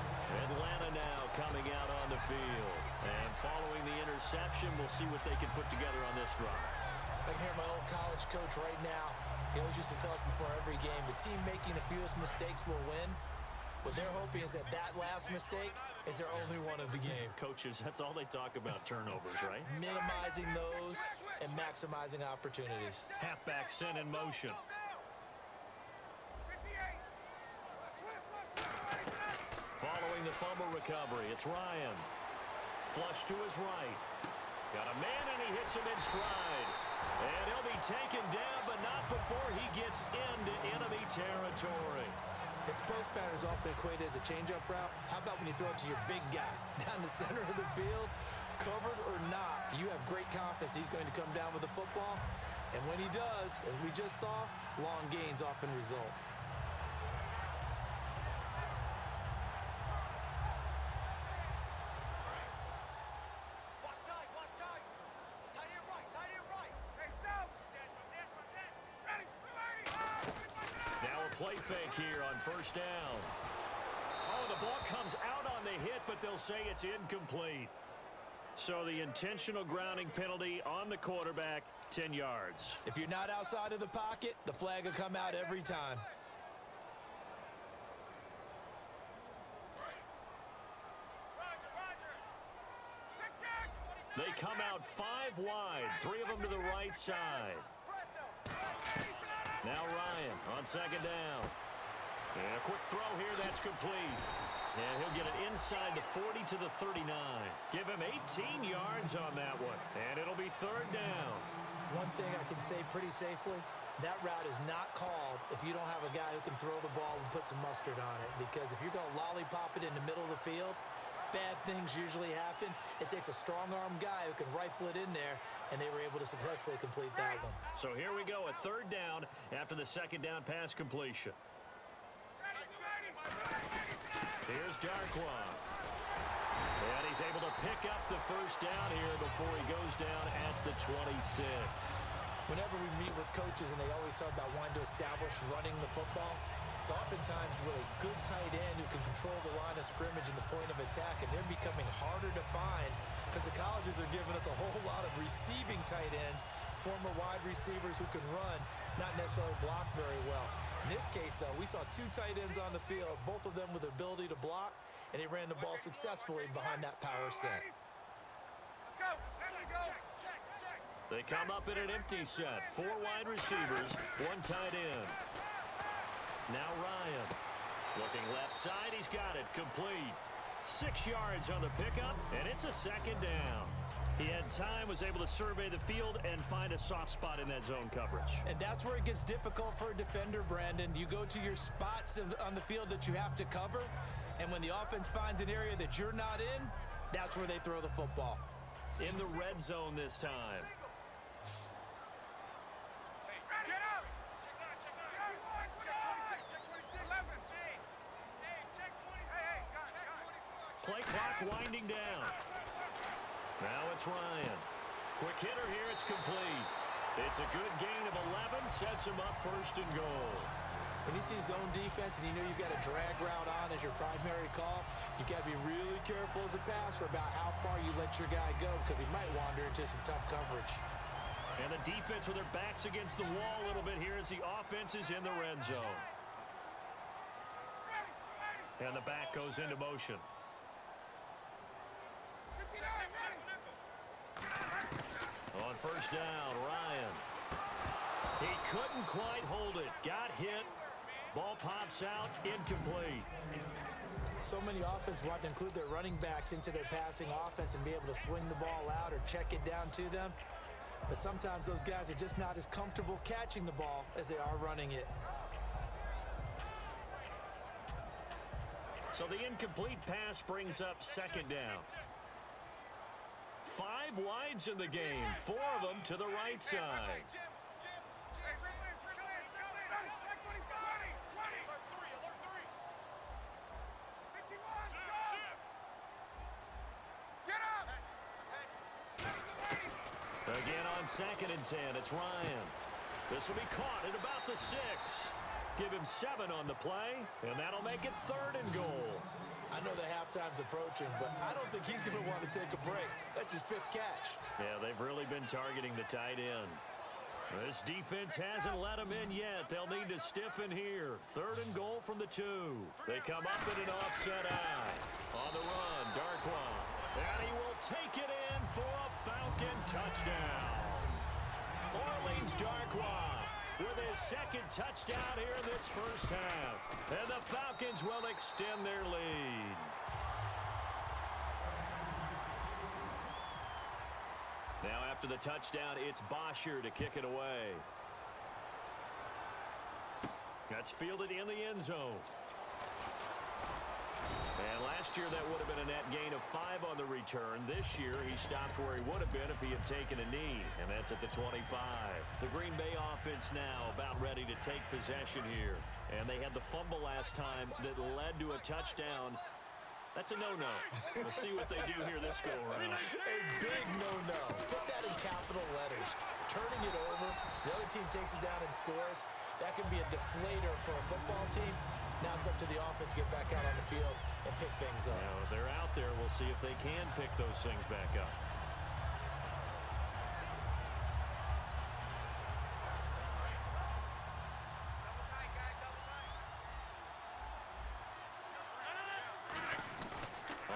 Atlanta now coming out on the field. And following the interception, we'll see what they can put together on this drive. I can hear my old college coach right now. He always used to tell us before every game, the team making the fewest mistakes will win. What they're hoping is that last mistake is their only one of the game. Coaches, that's all they talk about, turnovers, right? Minimizing those and maximizing opportunities. Halfback sent in motion. Following the fumble recovery, it's Ryan. Flush to his right. Got a man, and he hits him in stride. And he'll be taken down, but not before he gets into enemy territory. If post pattern is often equated as a change-up route, how about when you throw it to your big guy down the center of the field? Covered or not, you have great confidence he's going to come down with the football. And when he does, as we just saw, long gains often result. Play fake here on 1st down. Oh, the ball comes out on the hit, but they'll say it's incomplete. So the intentional grounding penalty on the quarterback, 10 yards. If you're not outside of the pocket, the flag will come out every time. They come out 5 wide, 3 of them to the right side. Now Ryan on 2nd down. And a quick throw here, that's complete. And he'll get it inside the 40 to the 39. Give him 18 yards on that one. And it'll be 3rd down. One thing I can say pretty safely, that route is not called if you don't have a guy who can throw the ball and put some mustard on it. Because if you're going to lollipop it in the middle of the field, bad things usually happen. It takes a strong-arm guy who can rifle it in there, and they were able to successfully complete that one. So here we go, a 3rd down after the 2nd down pass completion. Here's Darkwa. And he's able to pick up the 1st down here before he goes down at the 26. Whenever we meet with coaches and they always talk about wanting to establish running the football, it's oftentimes with a good tight end who can control the line of scrimmage and the point of attack, and they're becoming harder to find because the colleges are giving us a whole lot of receiving tight ends, former wide receivers who can run, not necessarily block very well. In this case, though, we saw 2 tight ends on the field, both of them with the ability to block, and they ran the ball successfully behind that power set. They come up in an empty set. 4 wide receivers, 1 tight end. Now Ryan. Looking left side, he's got it. Complete. 6 yards on the pickup, and it's a 2nd down. He had time, was able to survey the field and find a soft spot in that zone coverage. And that's where it gets difficult for a defender, Brandon. You go to your spots on the field that you have to cover. And when the offense finds an area that you're not in, that's where they throw the football. In the red zone this time. Play clock winding down. Now it's Ryan. Quick hitter here, it's complete. It's a good gain of 11, sets him up first and goal. When you see zone defense and you know you've got a drag route on as your primary call, you've got to be really careful as a passer about how far you let your guy go because he might wander into some tough coverage. And the defense with their backs against the wall a little bit here as the offense is in the red zone. And the back goes into motion. On first down, Ryan. He couldn't quite hold it. Got hit. Ball pops out. Incomplete. So many offenses want to include their running backs into their passing offense and be able to swing the ball out or check it down to them. But sometimes those guys are just not as comfortable catching the ball as they are running it. So the incomplete pass brings up second down. 5 wides in the game, 4 of them to the right side. Again on 2nd and 10, it's Ryan. This will be caught at about the 6. Give him 7 on the play, and that'll make it 3rd and goal. I know the halftime's approaching, but I don't think he's going to want to take a break. That's his 5th catch. Yeah, they've really been targeting the tight end. This defense hasn't let him in yet. They'll need to stiffen here. 3rd and goal from the 2. They come up in an offset eye. On the run, Darkwa. And he will take it in for a Falcon touchdown. Orleans Darkwa with his 2nd touchdown here in this first half. And the Falcons will extend their lead. Now after the touchdown, it's Bosher to kick it away. That's fielded in the end zone. And last year that would have been a net gain of 5 on the return. This year he stopped where he would have been if he had taken a knee, and that's at the 25. The Green Bay offense now about ready to take possession here. And they had the fumble last time that led to a touchdown. That's a no-no. We'll see what they do here this go-around. A big no-no. Put that in capital letters. Turning it over, the other team takes it down and scores. That can be a deflator for a football team. Now it's up to the offense to get back out on the field and pick things up. Now, if they're out there, we'll see if they can pick those things back up.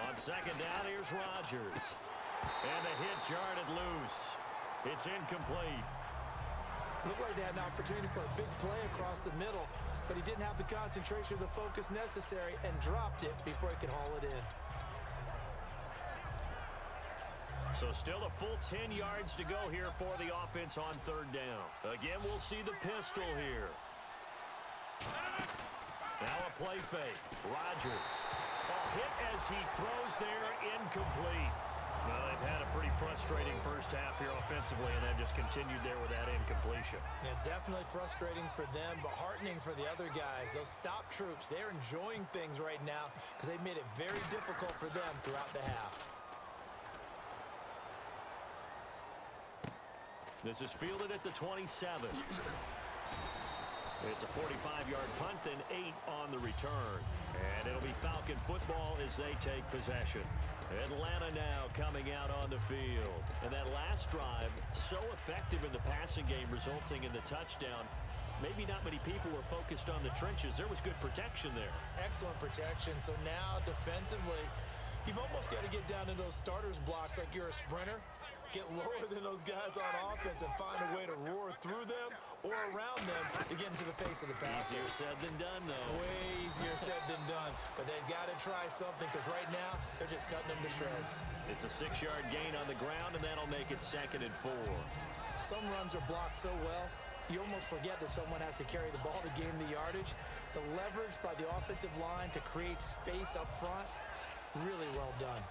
On 2nd down, here's Rodgers. And the hit jarred it loose. It's incomplete. Looked like they had an opportunity for a big play across the middle, but he didn't have the concentration or the focus necessary and dropped it before he could haul it in. So still a full 10 yards to go here for the offense on 3rd down. Again, we'll see the pistol here. Now a play fake. Rodgers. A hit as he throws there, incomplete. Well, they've had a pretty frustrating first half here offensively, and they've just continued there with that incompletion. Yeah, definitely frustrating for them, but heartening for the other guys. Those stop troops, they're enjoying things right now because they've made it very difficult for them throughout the half. This is fielded at the 27. It's a 45-yard punt, then 8 on the return. And it'll be Falcon football as they take possession. Atlanta now coming out on the field. And that last drive, so effective in the passing game, resulting in the touchdown. Maybe not many people were focused on the trenches. There was good protection there. Excellent protection. So now defensively, you've almost got to get down in those starters blocks like you're a sprinter. Get lower than those guys on offense and find a way to roar through them or around them to get into the face of the passers. Easier said than done, though. Way easier said than done. But they've got to try something because right now they're just cutting them to shreds. It's a 6-yard gain on the ground, and that'll make it 2nd and 4. Some runs are blocked so well, you almost forget that someone has to carry the ball to gain the yardage. The leverage by the offensive line to create space up front, really well done.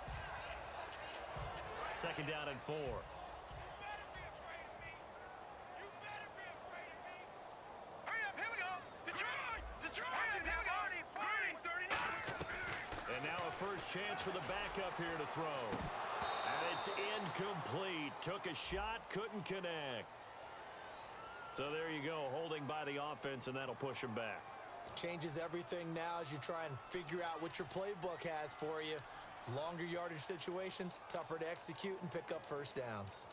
2nd down and 4. Hurry up, here we go. Detroit! Detroit! Here we go. Burning 39. And now a first chance for the backup here to throw. And it's incomplete. Took a shot, couldn't connect. So there you go, holding by the offense, and that'll push him back. Changes everything now as you try and figure out what your playbook has for you. Longer yardage situations, tougher to execute and pick up first downs.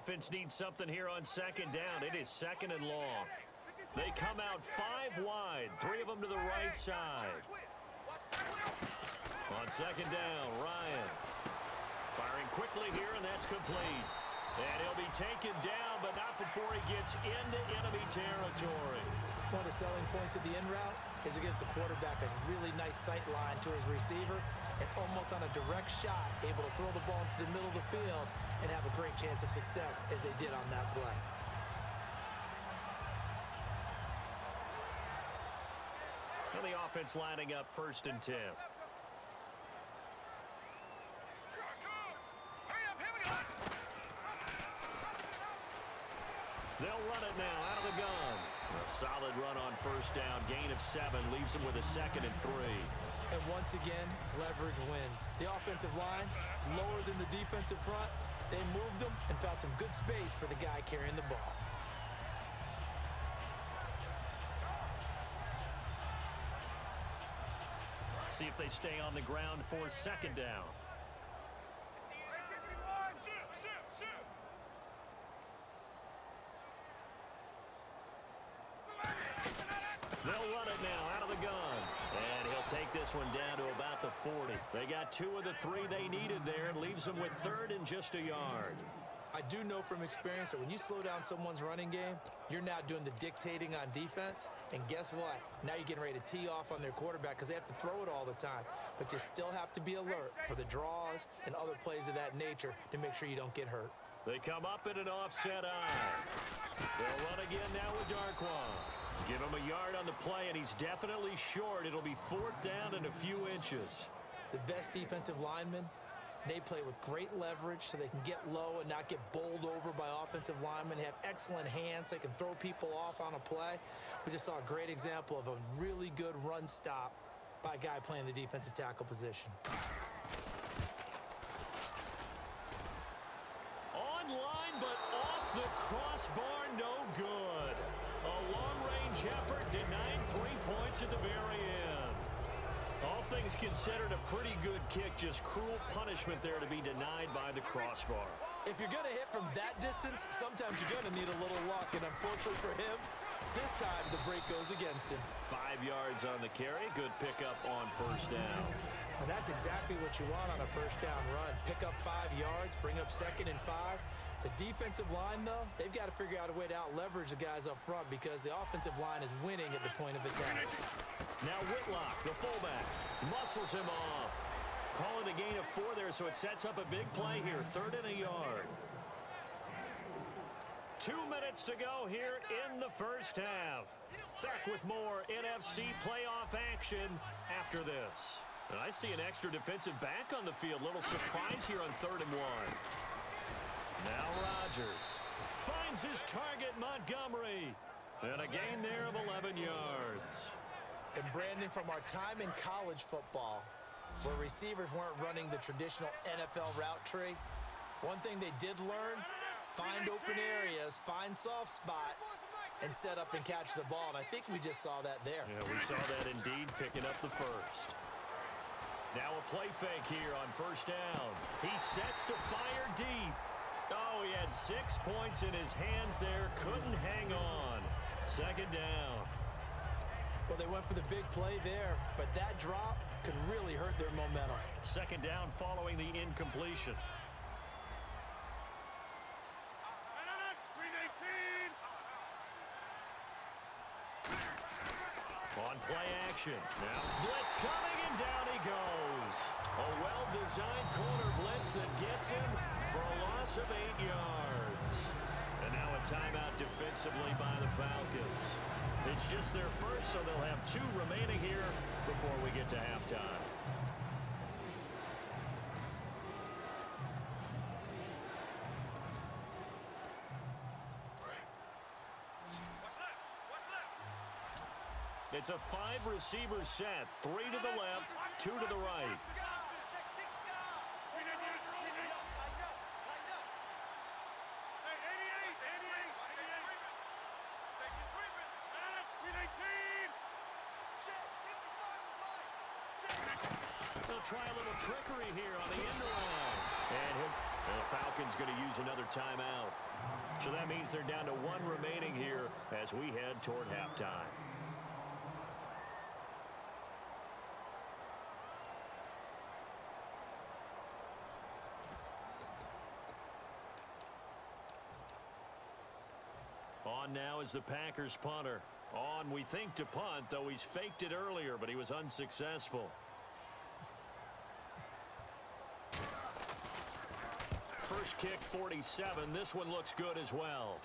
Offense needs something here on 2nd down. It is 2nd and long. They come out 5 wide, 3 of them to the right side. On 2nd down, Ryan. Firing quickly here, and that's complete. And he'll be taken down, but not before he gets into enemy territory. One of the selling points of the in route is against the quarterback, a really nice sight line to his receiver, and almost on a direct shot, able to throw the ball into the middle of the field and have a great chance of success as they did on that play. And the offense lining up 1st and 10. They'll run it now out of the gun. A solid run on 1st down. Gain of 7 leaves them with a 2nd and 3. And once again, leverage wins. The offensive line, lower than the defensive front. They moved them and found some good space for the guy carrying the ball. See if they stay on the ground for 2nd down. They'll run it now out of the gun. And he'll take this one down to about the 40. They got 2 of the 3 they needed there. It leaves them with 3rd and just a yard. I do know from experience that when you slow down someone's running game, you're now doing the dictating on defense. And guess what? Now you're getting ready to tee off on their quarterback because they have to throw it all the time. But you still have to be alert for the draws and other plays of that nature to make sure you don't get hurt. They come up in an offset eye. They'll run again now with Darquan. Give him a yard on the play, and he's definitely short. It'll be 4th down and a few inches. The best defensive linemen, they play with great leverage so they can get low and not get bowled over by offensive linemen. They have excellent hands. They can throw people off on a play. We just saw a great example of a really good run stop by a guy playing the defensive tackle position. Online, but off the crossbar, no good. A long-range effort denying 3 points at the very end. All things considered, a pretty good kick. Just cruel punishment there to be denied by the crossbar. If you're going to hit from that distance, sometimes you're going to need a little luck. And unfortunately for him, this time the break goes against him. 5 yards on the carry. Good pickup on 1st down. And that's exactly what you want on a 1st down run. Pick up 5 yards, bring up 2nd and 5. The defensive line, though, they've got to figure out a way to out-leverage the guys up front because the offensive line is winning at the point of attack. Now Whitlock, the fullback, muscles him off. Calling a gain of 4 there, so it sets up a big play here. 3rd and a yard. 2 minutes to go here in the 1st half. Back with more NFC playoff action after this. And I see an extra defensive back on the field. Little surprise here on 3rd and 1. Now Rodgers finds his target, Montgomery. And a gain there of 11 yards. And Brandon, from our time in college football, where receivers weren't running the traditional NFL route tree, one thing they did learn, find open areas, find soft spots, and set up and catch the ball. And I think we just saw that there. Yeah, we saw that indeed, picking up the first. Now a play fake here on first down. He sets to fire deep. Oh, he had 6 points in his hands there. Couldn't hang on. Second down. Well, they went for the big play there, but that drop could really hurt their momentum. Second down following the incompletion. On play action. Now blitz coming, and down he goes. A well-designed corner blitz that gets him for a loss of 8 yards. And now a timeout defensively by the Falcons. It's just their first, so they'll have 2 remaining here before we get to halftime. It's a 5-receiver set. 3 to the left, 2 to the right. They'll try a little trickery here on the end line. And the Falcons going to use another timeout. So that means they're down to 1 remaining here as we head toward halftime. On now is the Packers punter. On, we think, to punt, though he's faked it earlier, but he was unsuccessful. First kick, 47. This one looks good as well.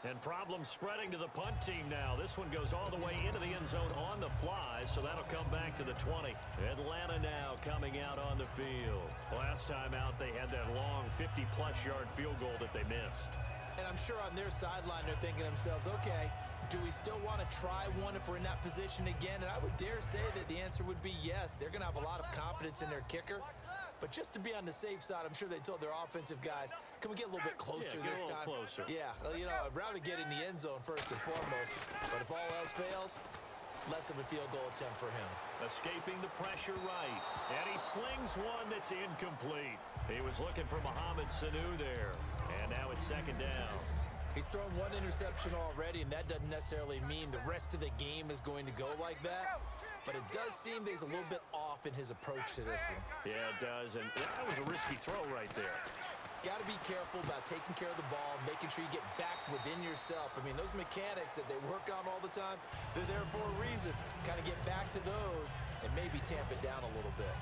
And problems spreading to the punt team now. This one goes all the way into the end zone on the fly, so that'll come back to the 20. Atlanta now coming out on the field. Last time out, they had that long 50-plus yard field goal that they missed. And I'm sure on their sideline they're thinking to themselves, okay, do we still want to try one if we're in that position again? And I would dare say that the answer would be yes. They're going to have a lot of confidence in their kicker. But just to be on the safe side, I'm sure they told their offensive guys, can we get a little bit closer this time? Closer. Yeah, well, you know, I'd rather get in the end zone first and foremost. But if all else fails, less of a field goal attempt for him. Escaping the pressure right. And he slings one that's incomplete. He was looking for Mohamed Sanu there. And now it's second down. He's thrown 1 interception already, and that doesn't necessarily mean the rest of the game is going to go like that. But it does seem that he's a little bit off in his approach to this one. Yeah, it does. And that was a risky throw right there. Got to be careful about taking care of the ball, making sure you get back within yourself. I mean, those mechanics that they work on all the time, they're there for a reason. Kind of get back to those and maybe tamp it down a little bit.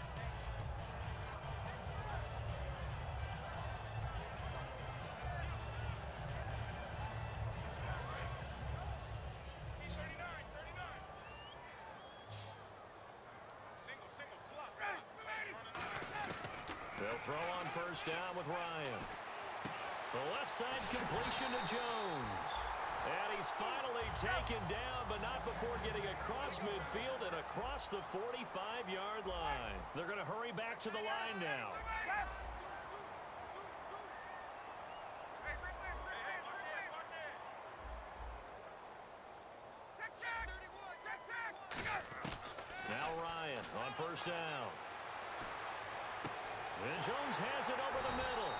They'll throw on first down with Ryan. The left side completion to Jones. And he's finally taken down, but not before getting across midfield and across the 45-yard line. They're going to hurry back to the line now. Now Ryan on first down. And Jones has it over the middle.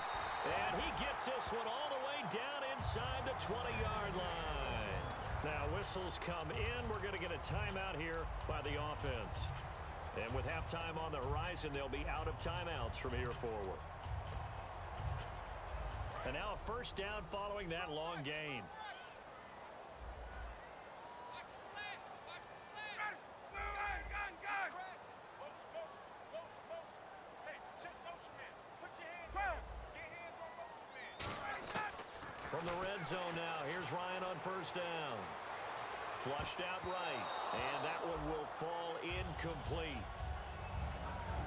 And he gets this one all the way down inside the 20-yard line. Now whistles come in. We're going to get a timeout here by the offense. And with halftime on the horizon, they'll be out of timeouts from here forward. And now a first down following that long gain. From the red zone now, here's Ryan on first down. Flushed out right, and that one will fall incomplete.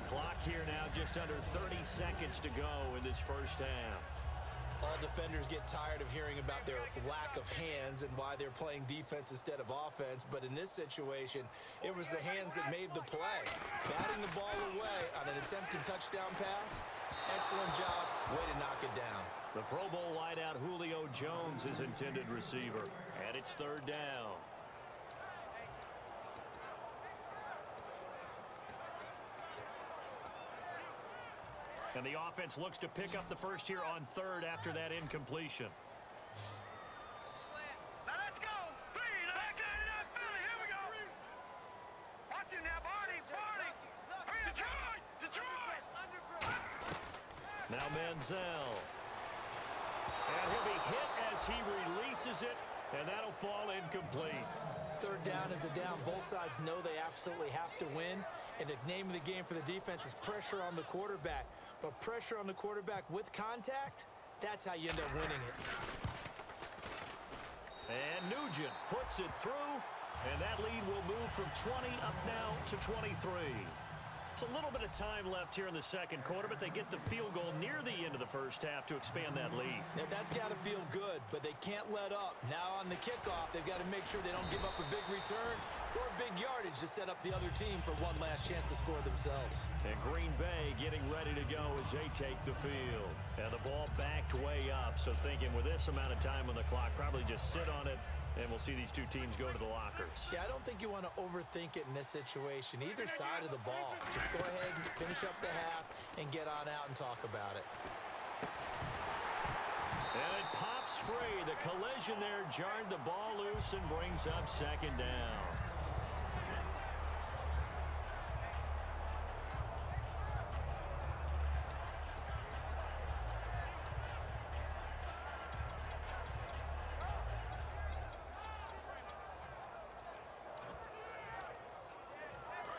Clock here now just under 30 seconds to go in this first half. All defenders get tired of hearing about their lack of hands and why they're playing defense instead of offense. But in this situation, it was the hands that made the play. Batting the ball away on an attempted touchdown pass. Excellent job. Way to knock it down. The Pro Bowl wideout Julio Jones is intended receiver. And it's third down. And the offense looks to pick up the first here on third after that incompletion. Now let's go. Three. Back it up, Philly. Here we go. Watch him now, Barney. Barney. Detroit. Detroit. Now Manziel. And he'll be hit as he releases it, and that'll fall incomplete. Third down is a down. Both sides know they absolutely have to win. And the name of the game for the defense is pressure on the quarterback. But pressure on the quarterback with contact, that's how you end up winning it. And Nugent puts it through, and that lead will move from 20 up now to 23. It's a little bit of time left here in the second quarter, but they get the field goal near the end of the first half to expand that lead. Now, that's got to feel good, but they can't let up. Now on the kickoff, they've got to make sure they don't give up a big return or a big yardage to set up the other team for one last chance to score themselves. And Green Bay getting ready to go as they take the field. And the ball backed way up, so thinking with this amount of time on the clock, probably just sit on it, and we'll see these two teams go to the lockers. Yeah, I don't think you want to overthink it in this situation. Either side of the ball. Just go ahead and finish up the half and get on out and talk about it. And it pops free. The collision there jarred the ball loose and brings up second down.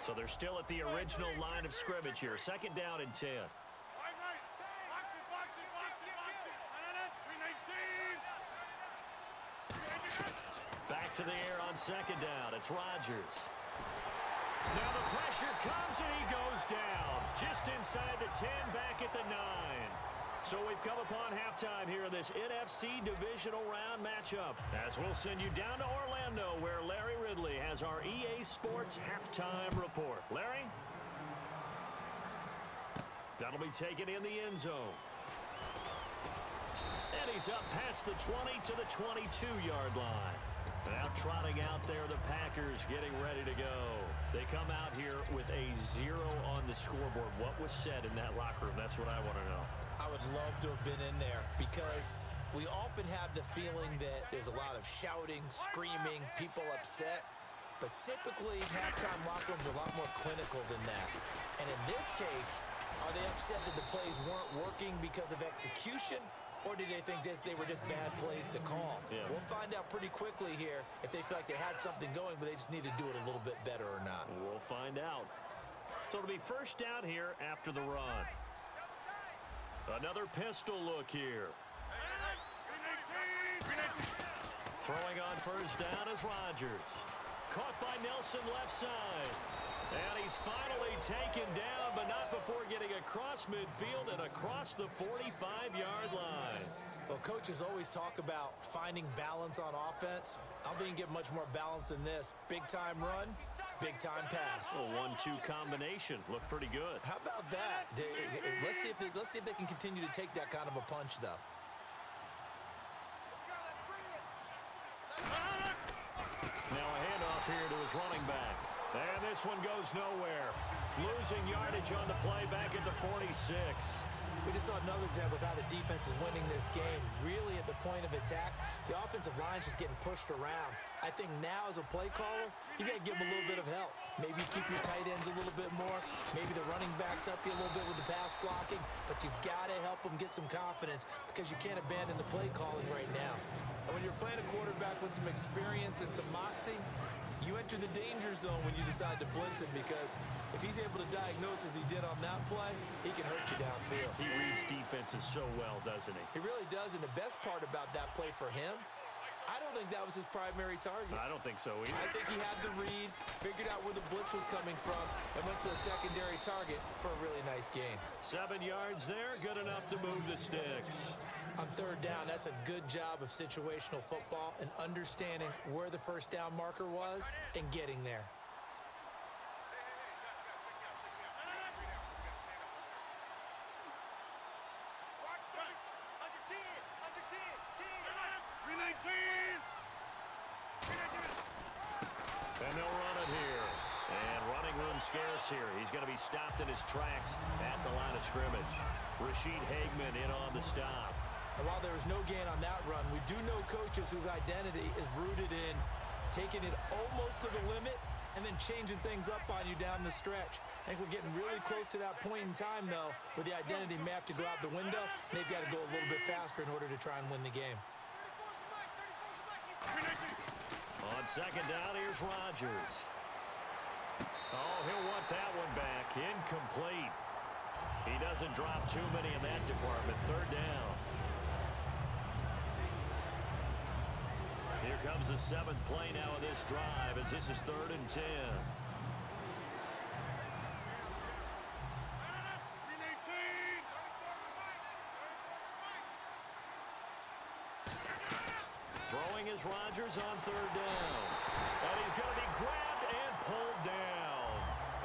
So they're still at the original line of scrimmage here. Second down and 10. Back to the air on second down. It's Rodgers. Now the pressure comes and he goes down. Just inside the 10, back at the 9. So we've come upon halftime here in this NFC Divisional Round matchup. As we'll send you down to Orlando, where Larry Ridley has our EA Sports Halftime Report. Larry? That'll be taken in the end zone. And he's up past the 20 to the 22-yard line. Now trotting out there, the Packers getting ready to go. They come out here with a 0 on the scoreboard. What was said in that locker room? That's what I want to know. I would love to have been in there because we often have the feeling that there's a lot of shouting, screaming, people upset. But typically, halftime locker rooms are a lot more clinical than that. And in this case, are they upset that the plays weren't working because of execution? Or did they think they were just bad plays to call? Yeah. We'll find out pretty quickly here if they feel like they had something going, but they just need to do it a little bit better or not. We'll find out. So it'll be first down here after the run. Another pistol look here. Throwing on first down is Rodgers. Caught by Nelson left side. And he's finally taken down, but not before getting across midfield and across the 45-yard line. Well, coaches always talk about finding balance on offense. I don't think you get much more balance than this. Big-time run, big-time pass. A 1-2 combination. Looked pretty good. How about that? Let's see if they can continue to take that kind of a punch, though. Now a handoff here to his running back. And this one goes nowhere. Losing yardage on the play back at the 46. We just saw another example of how the defense is winning this game. Really at the point of attack, the offensive line's just getting pushed around. I think now as a play caller, you got to give them a little bit of help. Maybe keep your tight ends a little bit more. Maybe the running backs help you a little bit with the pass blocking. But you've got to help them get some confidence because you can't abandon the play calling right now. And when you're playing a quarterback with some experience and some moxie, you enter the danger zone when you decide to blitz him because if he's able to diagnose as he did on that play, he can hurt you downfield. He reads defenses so well, doesn't he? He really does, and the best part about that play for him, I don't think that was his primary target. I don't think so either. I think he had the read, figured out where the blitz was coming from, and went to a secondary target for a really nice gain. 7 yards there, good enough to move the sticks. On third down, that's a good job of situational football and understanding where the first down marker was and getting there. Watch your team. And they'll run it here. And running room scarce here. He's going to be stopped in his tracks at the line of scrimmage. Rashid Hageman in on the stop. And while there was no gain on that run, we do know coaches whose identity is rooted in taking it almost to the limit and then changing things up on you down the stretch. I think we're getting really close to that point in time, though, where the identity may have to go out the window, and they've got to go a little bit faster in order to try and win the game. On second down, here's Rodgers. Oh, he'll want that one back. Incomplete. He doesn't drop too many in that department. Third down. Here comes the 7th play now of this drive as this is 3rd and 10. Throwing is Rodgers on 3rd down. And he's going to be grabbed and pulled down.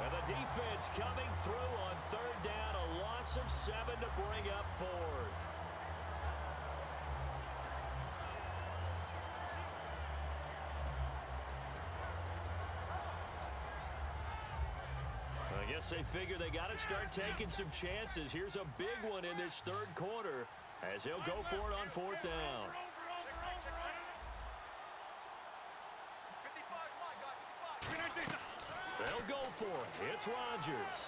And the defense coming through on 3rd down. A loss of 7 to bring up 4th. I guess they figure they got to start taking some chances. Here's a big one in this 3rd quarter as he'll go for it on 4th down. They'll go for it. It's Rodgers.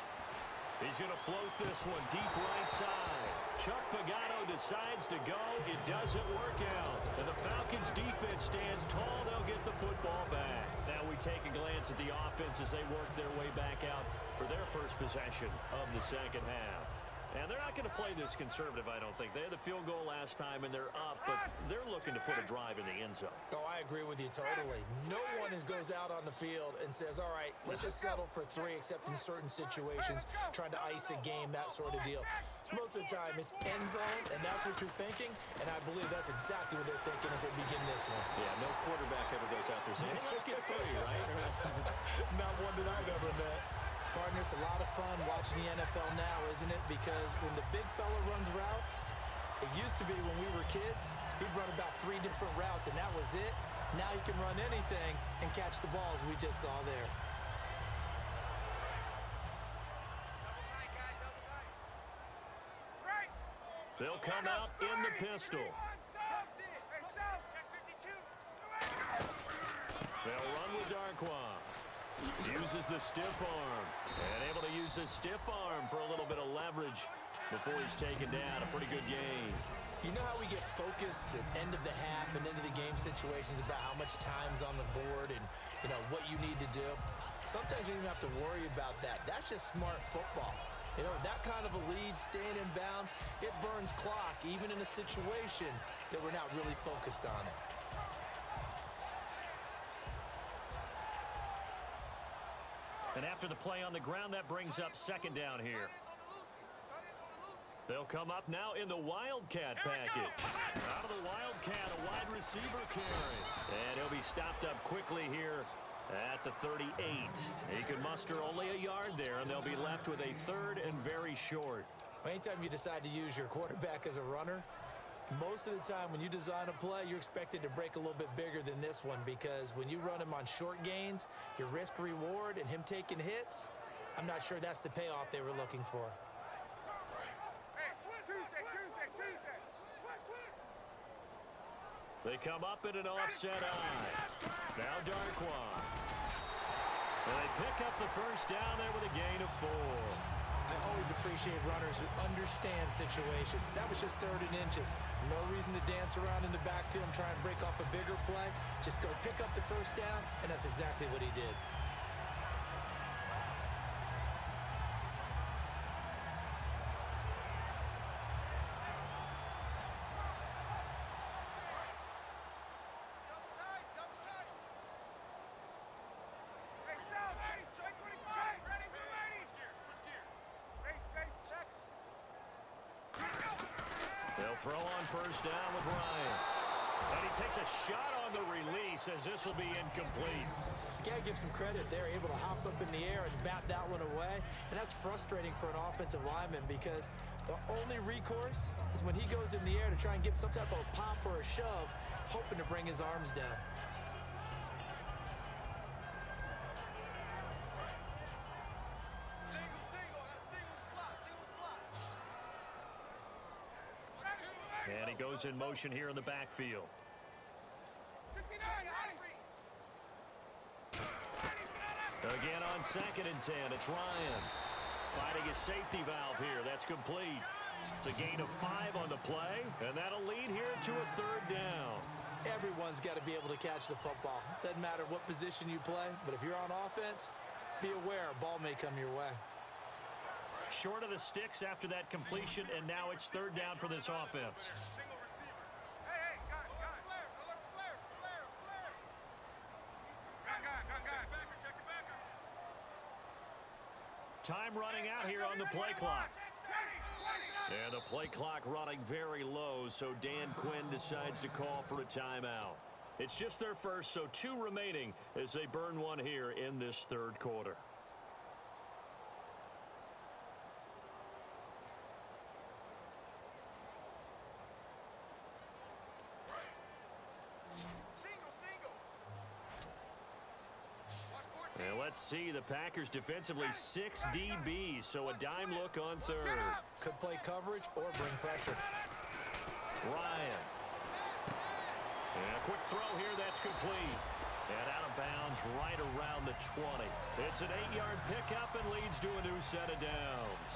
He's going to float this one deep right side. Chuck Pagano decides to go. It doesn't work out. And the Falcons defense stands tall. They'll get the football back. Now we take a glance at the offense as they work their way back out for their first possession of the second half. And they're not going to play this conservative, I don't think. They had the field goal last time, and they're up, but they're looking to put a drive in the end zone. Oh, I agree with you totally. No one goes out on the field and says, all right, let's just settle for 3, except in certain situations, trying to ice a game, that sort of deal. Most of the time, it's end zone, and that's what you're thinking, and I believe that's exactly what they're thinking as they begin this one. Yeah, no quarterback ever goes out there saying, hey, let's get 3, right? Not one that I've ever met. Partner, it's a lot of fun watching the NFL now, isn't it? Because when the big fella runs routes, it used to be when we were kids, he'd run about 3 different routes, and that was it. Now he can run anything and catch the balls we just saw there. They'll come out in the pistol. They'll run with Darquan. Uses the stiff arm. And able to use his stiff arm for a little bit of leverage before he's taken down. A pretty good game. You know how we get focused at end of the half and into the game situations about how much time's on the board and, you know, what you need to do? Sometimes you don't even have to worry about that. That's just smart football. You know, that kind of a lead, staying in bounds, it burns clock, even in a situation that we're not really focused on it. And after the play on the ground, that brings up 2nd down here. They'll come up now in the Wildcat package. Out of the Wildcat, a wide receiver carry. And he'll be stopped up quickly here at the 38. He can muster only a yard there, and they'll be left with a 3rd and very short. Anytime you decide to use your quarterback as a runner, most of the time when you design a play, you're expected to break a little bit bigger than this one, because when you run him on short gains, your risk-reward and him taking hits, I'm not sure that's the payoff they were looking for. They come up in an offset eye. Now Darquan. And they pick up the first down there with a gain of 4. I always appreciate runners who understand situations. That was just 3rd and inches. No reason to dance around in the backfield and try and break off a bigger play. Just go pick up the first down, and that's exactly what he did. Throw on first down with Ryan. And he takes a shot on the release as this will be incomplete. You got to give some credit. They're able to hop up in the air and bat that one away. And that's frustrating for an offensive lineman, because the only recourse is when he goes in the air to try and get some type of a pop or a shove, hoping to bring his arms down. goes in motion here in the backfield. Again on 2nd and 10, it's Ryan. Finding his safety valve here. That's complete. It's a gain of 5 on the play, and that'll lead here to a 3rd down. Everyone's got to be able to catch the football. Doesn't matter what position you play, but if you're on offense, be aware a ball may come your way. Short of the sticks after that completion, and now it's 3rd down for this offense. Time running out here on the play clock. And the play clock running very low, so Dan Quinn decides to call for a timeout. It's just their first, so 2 remaining as they burn one here in this 3rd quarter. And let's see, the Packers defensively 6 DBs, so a dime look on 3rd. Could play coverage or bring pressure. Ryan. And a quick throw here, that's complete. And out of bounds right around the 20. It's an 8-yard pickup and leads to a new set of downs.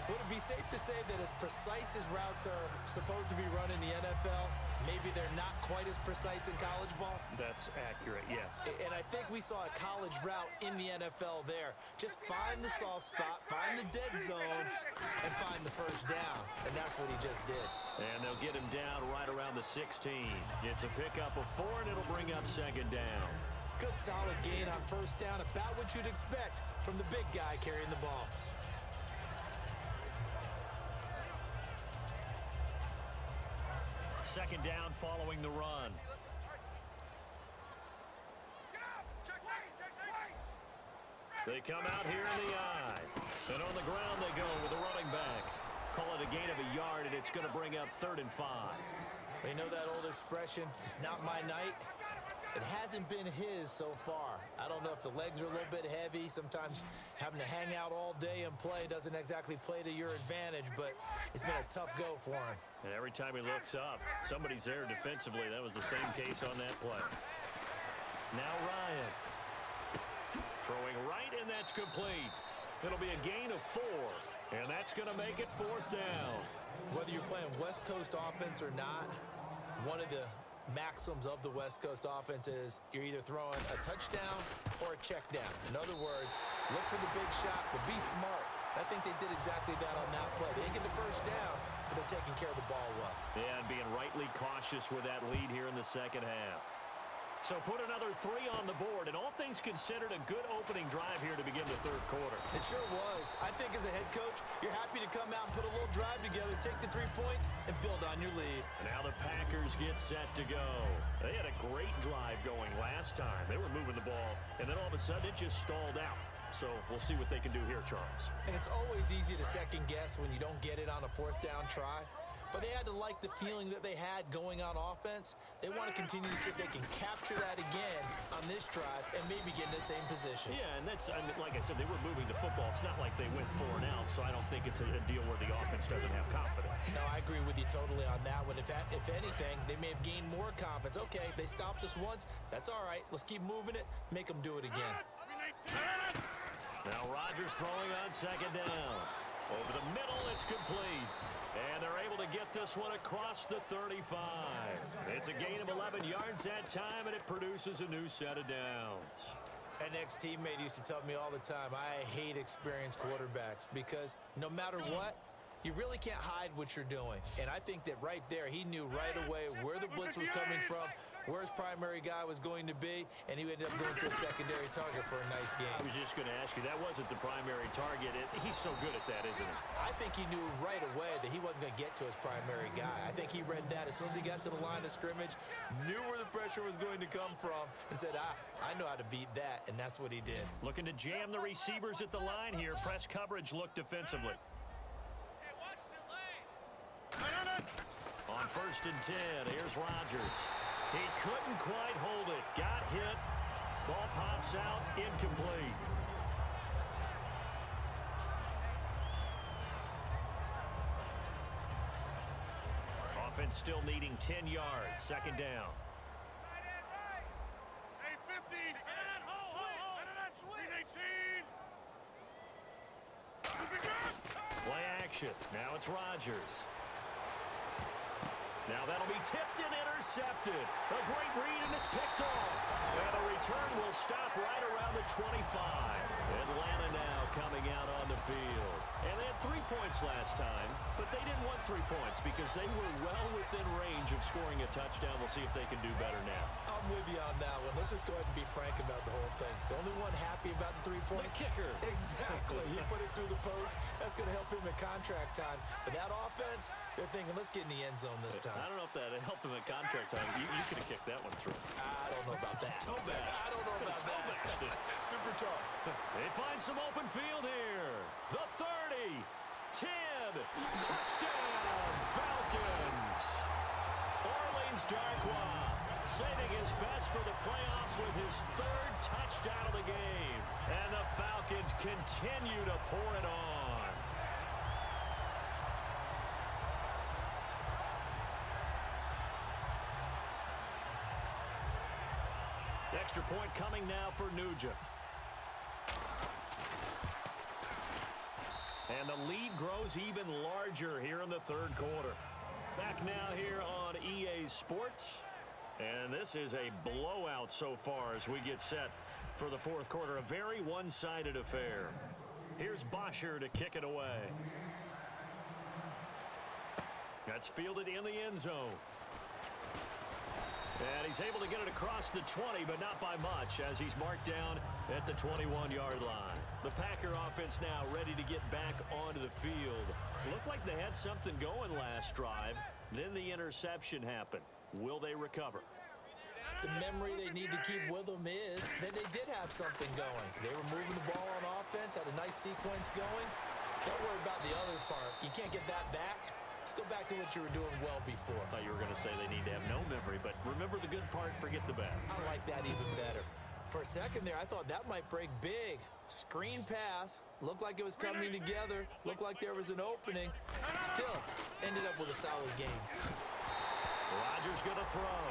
Would it be safe to say that as precise as routes are supposed to be run in the NFL, maybe they're not quite as precise in college ball? That's accurate, yeah. And I think we saw a college route in the NFL there. Just find the soft spot, find the dead zone, and find the 1st down. And that's what he just did. And they'll get him down right around the 16. It's a pickup of 4, and it'll bring up 2nd down. Good solid gain on 1st down, about what you'd expect from the big guy carrying the ball. Second down following the run. They come out here in the eye. And on the ground they go with the running back. Call it a gain of a yard, and it's going to bring up 3rd and 5. They know that old expression, it's not my night. It hasn't been his so far. I don't know if the legs are a little bit heavy. Sometimes having to hang out all day and play doesn't exactly play to your advantage, but it's been a tough go for him. And every time he looks up, somebody's there defensively. That was the same case on that play. Now Ryan. Throwing right, and that's complete. It'll be a gain of 4, and that's going to make it 4th down. Whether you're playing West Coast offense or not, one of the maxims of the West Coast offense is you're either throwing a touchdown or a check down. In other words, look for the big shot, but be smart. I think they did exactly that on that play. They didn't get the 1st down, but they're taking care of the ball well. Yeah, and being rightly cautious with that lead here in the 2nd half. So put another 3 on the board, and all things considered, a good opening drive here to begin the 3rd quarter. It sure was. I think as a head coach, you're happy to come out and put a little drive together, take the 3 points, and build on your lead. Now the Packers get set to go. They had a great drive going last time. They were moving the ball, and then all of a sudden it just stalled out. So we'll see what they can do here, Charles. And it's always easy to second guess when you don't get it on a 4th down try. But they had to like the feeling that they had going on offense. They want to continue to see if they can capture that again on this drive and maybe get in the same position. Yeah, and that's, I mean, like I said, they were moving the football. It's not like they went 4 and out, so I don't think it's a deal where the offense doesn't have confidence. No, I agree with you totally on that one. If anything, they may have gained more confidence. Okay, they stopped us once. That's all right. Let's keep moving it. Make them do it again. Now Rodgers throwing on 2nd down. Over the middle, it's complete. And they're able to get this one across the 35. It's a gain of 11 yards that time, and it produces a new set of downs. An ex-teammate used to tell me all the time, I hate experienced quarterbacks because no matter what, you really can't hide what you're doing. And I think that right there, he knew right away where the blitz was coming from, where his primary guy was going to be, and he ended up going to a secondary target for a nice game. I was just going to ask you, that wasn't the primary target. He's so good at that, isn't he? I think he knew right away that he wasn't going to get to his primary guy. I think he read that as soon as he got to the line of scrimmage, knew where the pressure was going to come from, and said, I know how to beat that, and that's what he did. Looking to jam the receivers at the line here. Press coverage look defensively. On 1st and 10, here's Rodgers. He couldn't quite hold it. Got hit. Ball pops out. Incomplete. Offense still needing 10 yards. Second down. Hey, 50. Switch. 18. Play action. Now it's Rodgers. Now that'll be tipped and intercepted. A great read, and it's picked off. And the return will stop right around the 25. Atlanta now coming out on the field. And they had 3 points last time, but they didn't want 3 points because they were well within range of scoring a touchdown. We'll see if they can do better now. I'm with you on that one. Let's just go ahead and be frank about the whole thing. The only one happy about the 3-point? The kicker. Exactly. He put it through the post. That's going to help him in contract time. But that offense, they're thinking, let's get in the end zone this time. I don't know if that helped him in contract time. You could have kicked that one through. I don't know about that. Toe bash. I don't know about that. Super tough. They find some open field here. The 30. 10. Touchdown, Falcons. Orleans Darkwa saving his best for the playoffs with his 3rd touchdown of the game. And the Falcons continue to pour it on. Extra point coming now for Nugent. And the lead grows even larger here in the 3rd quarter. Back now here on EA Sports. And this is a blowout so far as we get set for the 4th quarter. A very one-sided affair. Here's Bosher to kick it away. That's fielded in the end zone. And he's able to get it across the 20, but not by much, as he's marked down at the 21-yard line. The Packer offense now ready to get back onto the field. Looked like they had something going last drive. Then the interception happened. Will they recover? The memory they need to keep with them is that they did have something going. They were moving the ball on offense, had a nice sequence going. Don't worry about the other part. You can't get that back. Let's go back to what you were doing well before. I thought you were going to say they need to have no memory, but remember the good part, forget the bad. I like that even better. For a second there, I thought that might break big. Screen pass. Looked like it was coming together. Looked like there was an opening. Still, ended up with a solid game. Rodgers going to throw.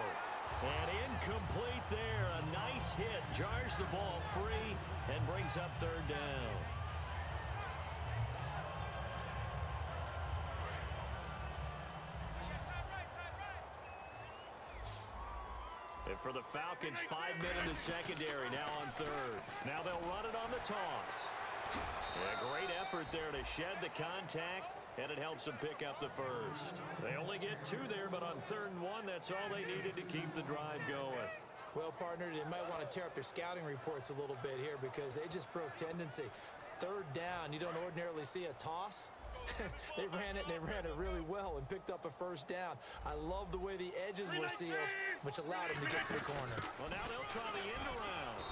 And incomplete there. A nice hit. Jars the ball free and brings up 3rd down. And for the Falcons, 5 men in the secondary now on 3rd. Now they'll run it on the toss. A great effort there to shed the contact, and it helps them pick up the 1st. They only get 2 there, but on 3rd and 1, that's all they needed to keep the drive going. Well, partner, they might want to tear up their scouting reports a little bit here because they just broke tendency. 3rd down, you don't ordinarily see a toss. They ran it, and they ran it really well and picked up a 1st down. I love the way the edges were sealed, which allowed him to get to the corner. Well, now they'll try the end around.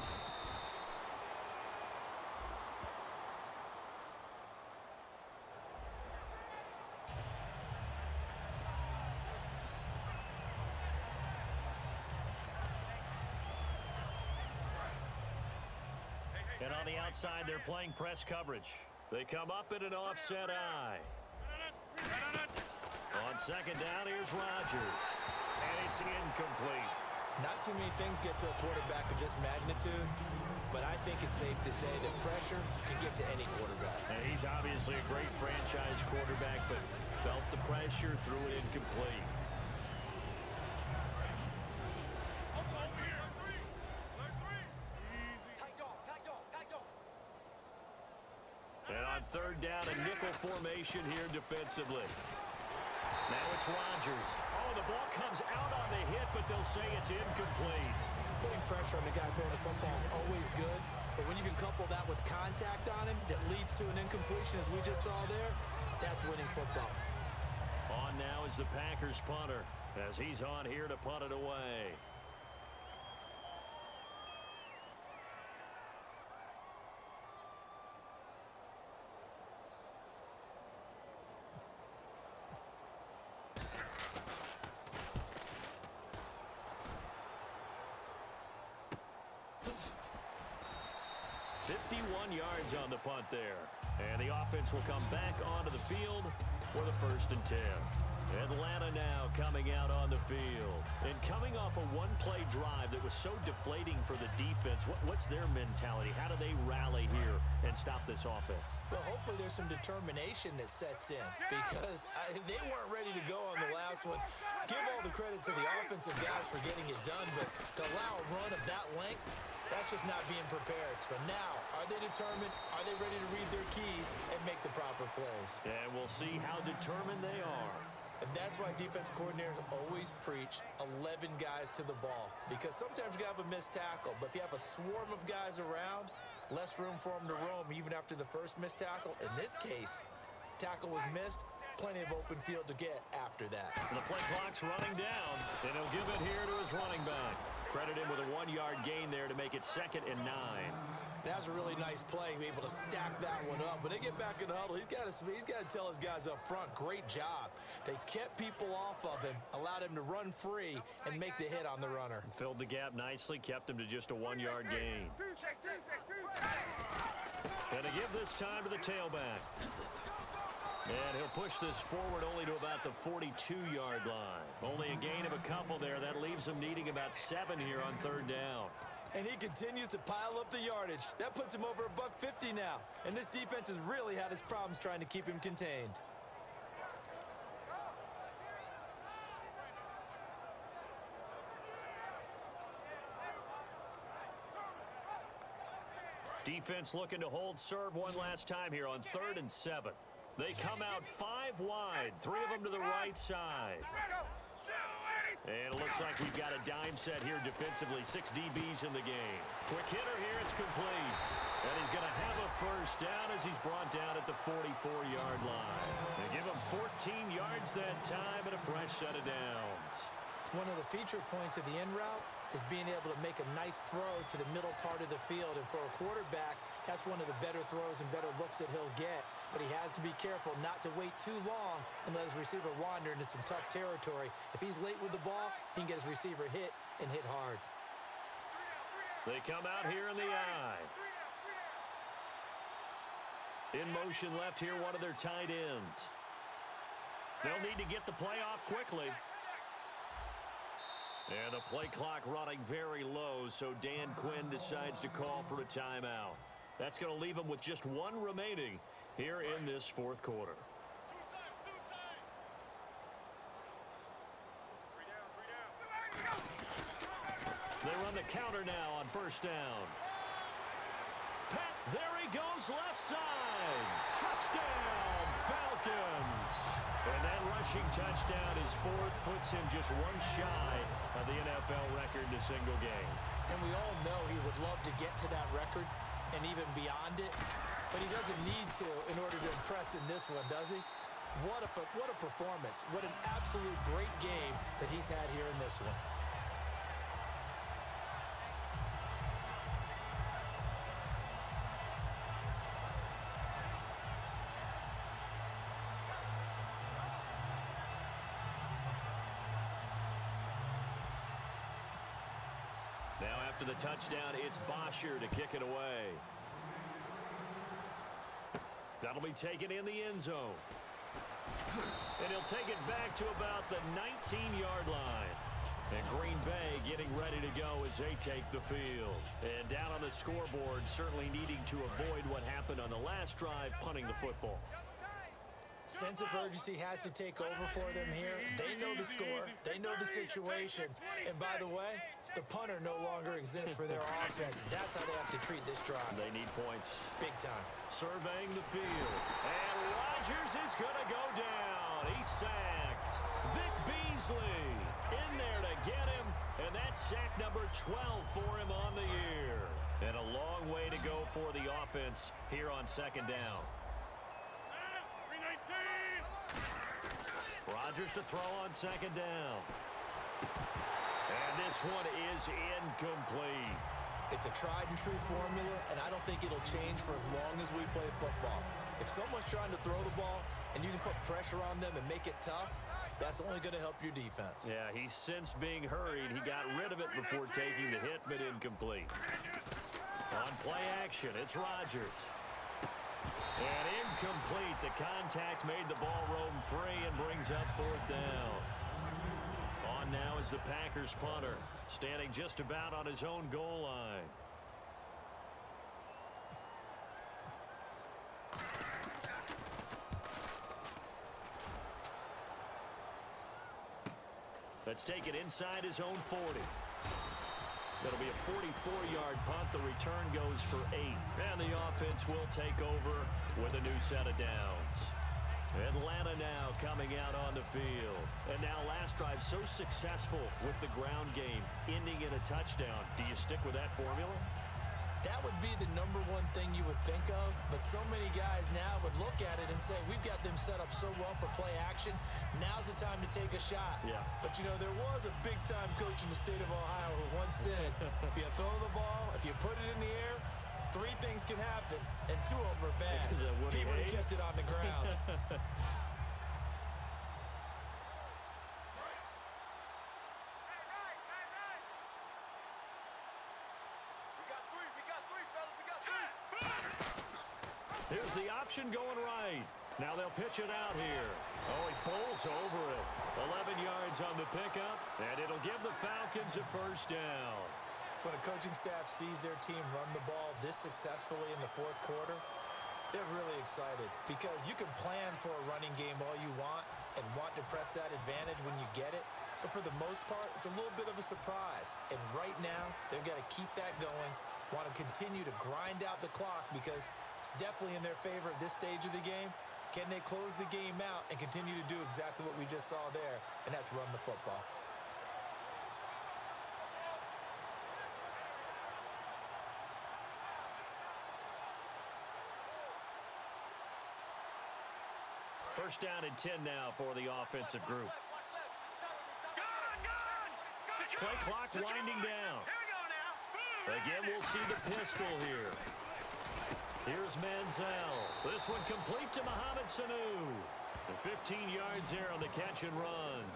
And on the outside, they're playing press coverage. They come up in an offset eye. On 2nd down, here's Rodgers. And it's incomplete. Not too many things get to a quarterback of this magnitude, but I think it's safe to say that pressure can get to any quarterback. And he's obviously a great franchise quarterback, but felt the pressure, threw it incomplete. And on 3rd down, a nickel formation here defensively. Now it's Rodgers. Oh, the ball comes out on the hit, but they'll say it's incomplete. Putting pressure on the guy throwing the football is always good, but when you can couple that with contact on him that leads to an incompletion, as we just saw there, that's winning football. On now is the Packers punter, as he's on here to punt it away. Yards on the punt there. And the offense will come back onto the field for the 1st and 10. Atlanta now coming out on the field. And coming off a one-play drive that was so deflating for the defense, what's their mentality? How do they rally here and stop this offense? Well, hopefully there's some determination that sets in because they weren't ready to go on the last one. Give all the credit to the offensive guys for getting it done, but to allow a run of that length, that's just not being prepared. So now, are they determined? Are they ready to read their keys and make the proper plays? And we'll see how determined they are. And that's why defense coordinators always preach 11 guys to the ball. Because sometimes you have a missed tackle, but if you have a swarm of guys around, less room for them to roam even after the first missed tackle. In this case, tackle was missed, plenty of open field to get after that. The play clock's running down, and he'll give it here to his running back. Credit him with a 1-yard gain there to make it 2nd and 9. That was a really nice play, able to stack that one up. When they get back in the huddle, he's got to tell his guys up front, great job. They kept people off of him, allowed him to run free, and make the hit on the runner. Filled the gap nicely, kept him to just a 1-yard gain. Gonna give this time to the tailback. And he'll push this forward only to about the 42-yard line. Only a gain of a couple there. That leaves him needing about 7 here on 3rd down. And he continues to pile up the yardage. That puts him over $150 now. And this defense has really had its problems trying to keep him contained. Defense looking to hold serve one last time here on 3rd and 7. They come out 5 wide, 3 of them to the right side. And it looks like we've got a dime set here defensively. 6 DBs in the game. Quick hitter here, it's complete. And he's going to have a first down as he's brought down at the 44-yard line. They give him 14 yards that time and a fresh set of downs. One of the feature points of the in route is being able to make a nice throw to the middle part of the field. And for a quarterback, that's one of the better throws and better looks that he'll get. But he has to be careful not to wait too long and let his receiver wander into some tough territory. If he's late with the ball, he can get his receiver hit and hit hard. They come out here in the eye. In motion left here, one of their tight ends. They'll need to get the play off quickly. And the play clock running very low, so Dan Quinn decides to call for a timeout. That's going to leave him with just 1 remaining here in this 4th quarter. They run the counter now on 1st down. Pat, there he goes left side. Touchdown, Falcons. And that rushing touchdown is 4th, puts him just 1 shy of the NFL record in a single game. And we all know he would love to get to that record and even beyond it, but he doesn't need to in order to impress in this one, does he? What a performance. What an absolute great game that he's had here in this one. Now after the touchdown, it's Bosher to kick it away. That'll be taken in the end zone. And he'll take it back to about the 19-yard line. And Green Bay getting ready to go as they take the field. And down on the scoreboard, certainly needing to avoid what happened on the last drive, punting the football. Sense of urgency has to take over for them here. They know the score. They know the situation. And by the way, the punter no longer exists for their offense. That's how they have to treat this drive. They need points. Big time. Surveying the field. And Rodgers is going to go down. He's sacked. Vic Beasley in there to get him. And that's sack number 12 for him on the year. And a long way to go for the offense here on 2nd down. Rodgers to throw on 2nd down. And this one is incomplete. It's a tried and true formula, and I don't think it'll change for as long as we play football. If someone's trying to throw the ball and you can put pressure on them and make it tough, that's only going to help your defense. Yeah, he's since being hurried. He got rid of it before taking the hit, but incomplete. On play action, it's Rodgers. And incomplete. The contact made the ball roam free and brings up fourth down. On now is the Packers punter, standing just about on his own goal line. Let's take it inside his own 40. That'll be a 44-yard punt. The return goes for 8. And the offense will take over with a new set of downs. Atlanta now coming out on the field. And now last drive so successful with the ground game, ending in a touchdown. Do you stick with that formula? That would be the number one thing you would think of, but so many guys now would look at it and say, we've got them set up so well for play action. Now's the time to take a shot. Yeah. But, you know, there was a big-time coach in the state of Ohio who once said, if you throw the ball, if you put it in the air, 3 things can happen, and 2 of them are bad. Is that what he would have kept it on the ground. Here's the option going right. Now they'll pitch it out here. Oh, he pulls over it. 11 yards on the pickup, and it'll give the Falcons a first down. When a coaching staff sees their team run the ball this successfully in the fourth quarter, they're really excited because you can plan for a running game all you want and want to press that advantage when you get it. But for the most part, it's a little bit of a surprise. And right now, they've got to keep that going, want to continue to grind out the clock because it's definitely in their favor at this stage of the game. Can they close the game out and continue to do exactly what we just saw there, and that's run the football. First down and 10 now for the offensive group. Play clock winding down. Again, we'll see the pistol here. Here's Manziel. This one complete to Mohamed Sanu. And 15 yards there on the catch and run.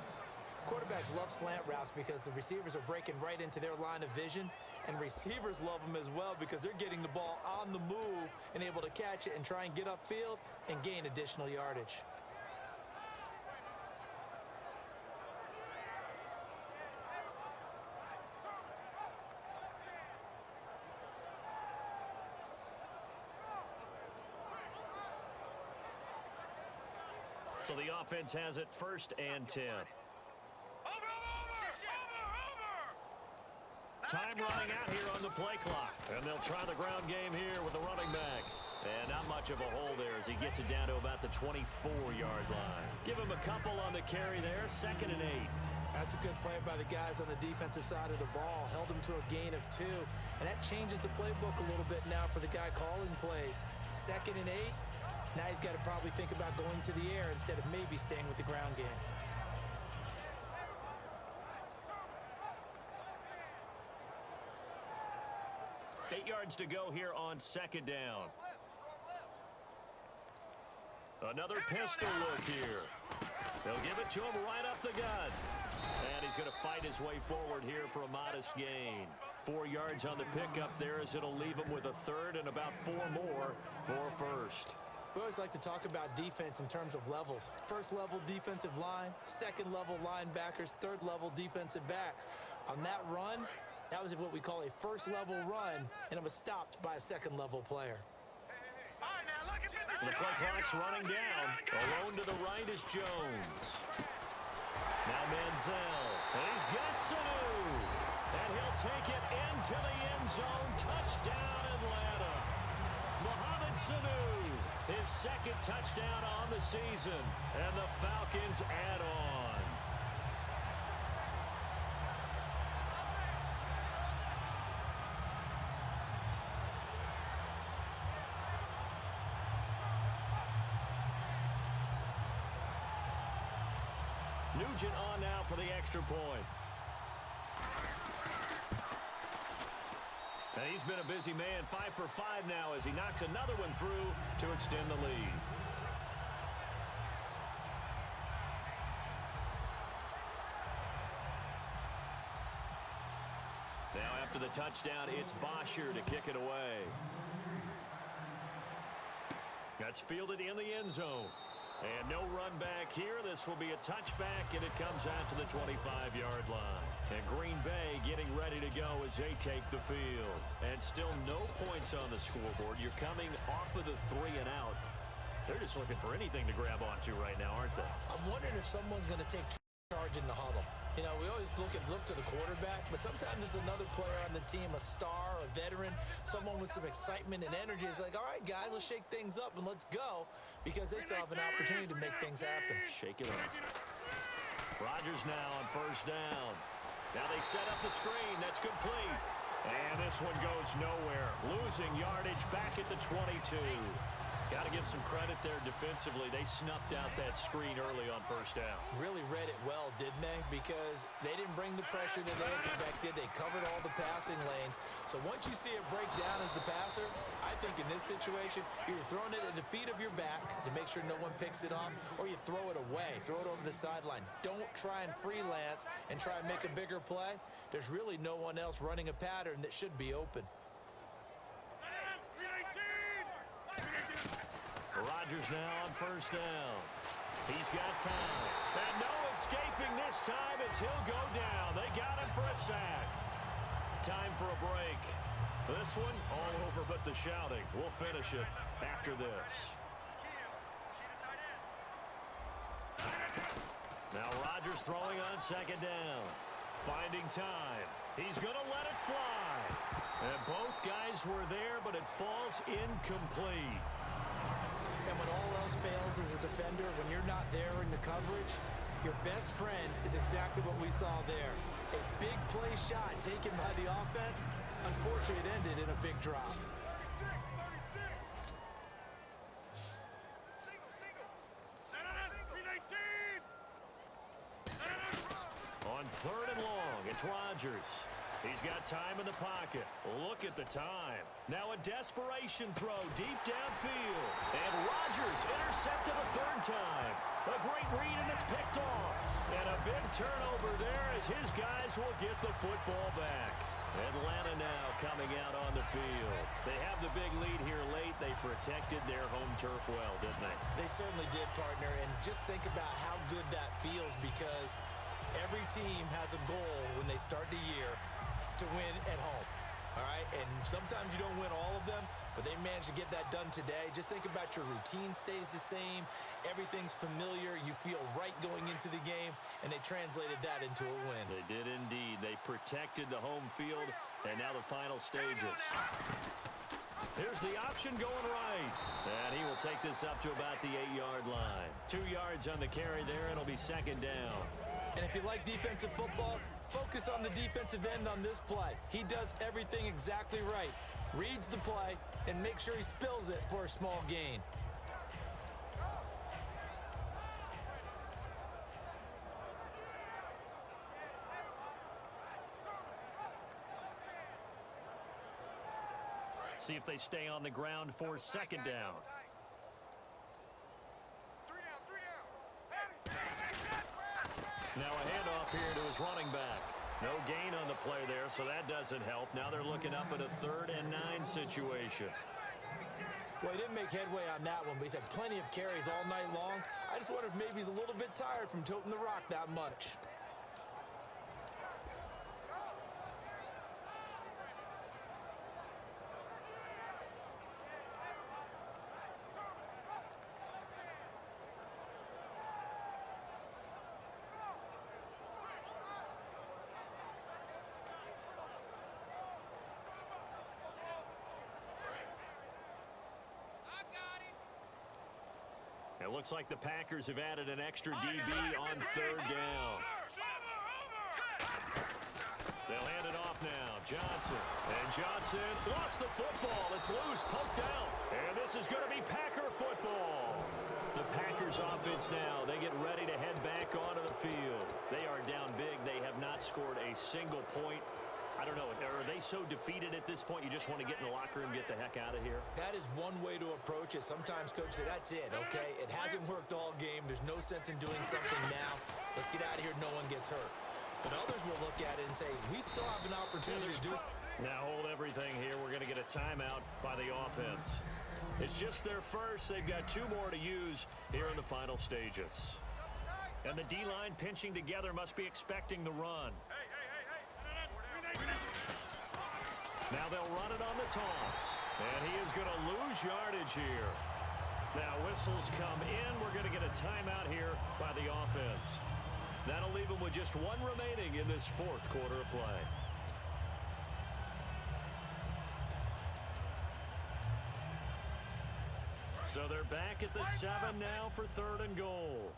Quarterbacks love slant routes because the receivers are breaking right into their line of vision, and receivers love them as well because they're getting the ball on the move and able to catch it and try and get upfield and gain additional yardage. So the offense has it first and 10. Time running out here on the play clock. And they'll try the ground game here with the running back. And not much of a hole there as he gets it down to about the 24-yard line. Give him a couple on the carry there, 2nd and 8. That's a good play by the guys on the defensive side of the ball. Held him to a gain of 2. And that changes the playbook a little bit now for the guy calling plays. 2nd and 8. Now he's got to probably think about going to the air instead of maybe staying with the ground game. Eight yards to go here on 2nd down. Another pistol look here. They'll give it to him right up the gut. And he's going to fight his way forward here for a modest gain. 4 yards on the pickup there as it'll leave him with a 3rd and about 4 more for first. We always like to talk about defense in terms of levels. 1st level defensive line, 2nd level linebackers, 3rd level defensive backs. On that run, that was what we call a 1st level run, and it was stopped by a 2nd level player. The play clock's running down. Alone to the right is Jones. Now Manziel. And he's got Sanu. And he'll take it into the end zone. Touchdown, Atlanta. Mohamed Sanu. His 2nd touchdown on the season. And the Falcons add on. Nugent on now for the extra point. And he's been a busy man, 5 for 5 now as he knocks another one through to extend the lead. Now after the touchdown, it's Bosher to kick it away. That's fielded in the end zone. And no run back here. This will be a touchback, and it comes out to the 25-yard line. And Green Bay getting ready to go as they take the field. And still no points on the scoreboard. You're coming off of the 3 and out. They're just looking for anything to grab onto right now, aren't they? I'm wondering if someone's going to take charge in the huddle. You know, we always look to the quarterback, but sometimes it's another player on the team, a star, a veteran, someone with some excitement and energy. It's like, all right, guys, let's shake things up and let's go, because they still have an opportunity to make things happen. Shake it up. Rodgers now on first down. Now they set up the screen. That's complete. And this one goes nowhere. Losing yardage back at the 22. Got to give some credit there defensively. They snuffed out that screen early on first down. Really read it well, didn't they? Because they didn't bring the pressure that they expected. They covered all the passing lanes. So once you see it break down as the passer, I think in this situation, you're throwing it at the feet of your back to make sure no one picks it off, or you throw it away, throw it over the sideline. Don't try and freelance and try and make a bigger play. There's really no one else running a pattern that should be open. Rodgers now on first down. He's got time. And no escaping this time as he'll go down. They got him for a sack. Time for a break. This one all over but the shouting. We'll finish it after this. Now Rodgers throwing on second down. Finding time. He's going to let it fly. And both guys were there, but it falls incomplete. And when all else fails as a defender, when you're not there in the coverage, your best friend is exactly what we saw there. A big play shot taken by the offense. Unfortunately, it ended in a big drop. On third and long, it's Rodgers. He's got time in the pocket. Look at the time. Now a desperation throw deep downfield. And Rodgers intercepted a third time. A great read, and it's picked off. And a big turnover there as his guys will get the football back. Atlanta now coming out on the field. They have the big lead here late. They protected their home turf well, didn't they? They certainly did, partner. And just think about how good that feels, because every team has a goal when they start the year to win at home, all right? And sometimes you don't win all of them, but they managed to get that done today. Just think about your routine stays the same. Everything's familiar. You feel right going into the game, and they translated that into a win. They did indeed. They protected the home field, and now the final stages. Here's the option going right. And he will take this up to about the 8-yard line. 2 yards on the carry there. It'll be second down. And if you like defensive football, focus on the defensive end on this play. He does everything exactly right. Reads the play and makes sure he spills it for a small gain. See if they stay on the ground for second down. Now a handoff here to his running back. No gain on the play there, so that doesn't help. Now they're looking up at a 3rd and 9 situation. Well, he didn't make headway on that one, but he's had plenty of carries all night long. I just wonder if maybe he's a little bit tired from toting the rock that much. It looks like the Packers have added an extra DB on 3rd down. They'll hand it off now. Johnson. And Johnson lost the football. It's loose, poked out. And this is going to be Packer football. The Packers offense now, they get ready to head back onto the field. They are down big. They have not scored a single point. I don't know, are they so defeated at this point you just want to get in the locker room and get the heck out of here? That is one way to approach it. Sometimes coaches say, that's it, okay? It hasn't worked all game. There's no sense in doing something now. Let's get out of here. No one gets hurt. But others will look at it and say, we still have an opportunity to do something. Now hold everything here. We're going to get a timeout by the offense. It's just their first. They've got 2 more to use here in the final stages. And the D-line pinching together must be expecting the run. Now they'll run it on the toss. And he is going to lose yardage here. Now whistles come in. We're going to get a timeout here by the offense. That'll leave them with just 1 remaining in this 4th quarter of play. So they're back at the 7 now for 3rd and goal.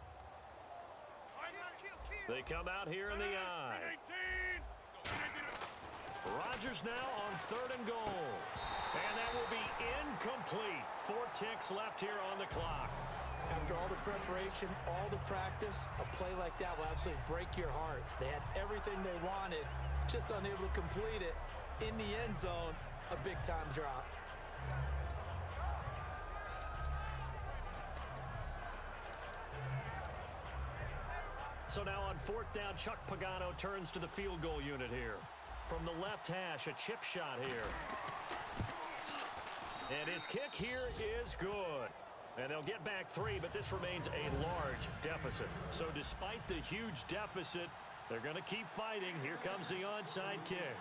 They come out here in the I. Rodgers now on 3rd and goal. And that will be incomplete. 4 ticks left here on the clock. After all the preparation, all the practice, a play like that will absolutely break your heart. They had everything they wanted, just unable to complete it. In the end zone, a big-time drop. So now on 4th down, Chuck Pagano turns to the field goal unit here. From the left hash, a chip shot here. And his kick here is good. And they'll get back 3, but this remains a large deficit. So despite the huge deficit, they're going to keep fighting. Here comes the onside kick.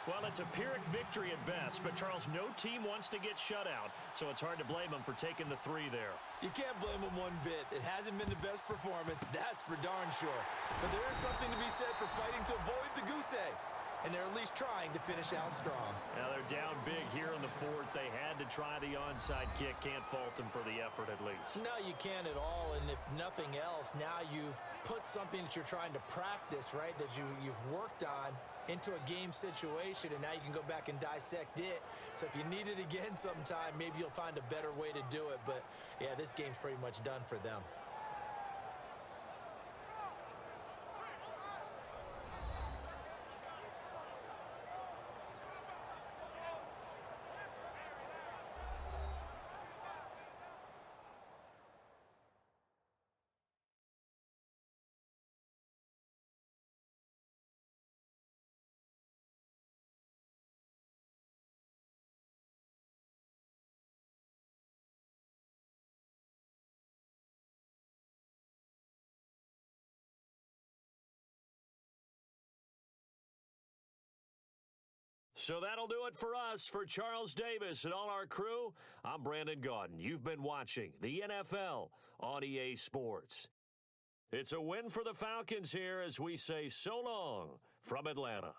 Well, it's a Pyrrhic victory at best, but Charles, no team wants to get shut out, so it's hard to blame them for taking the 3 there. You can't blame them one bit. It hasn't been the best performance, that's for darn sure. But there is something to be said for fighting to avoid the goose egg. And they're at least trying to finish out strong. Now they're down big here in the 4th. They had to try the onside kick. Can't fault them for the effort at least. No, you can't at all. And if nothing else, now you've put something that you're trying to practice, right, that you've worked on into a game situation, and now you can go back and dissect it. So if you need it again sometime, maybe you'll find a better way to do it. But, yeah, this game's pretty much done for them. So that'll do it for us. For Charles Davis and all our crew, I'm Brandon Gaudin. You've been watching the NFL on EA Sports. It's a win for the Falcons here as we say so long from Atlanta.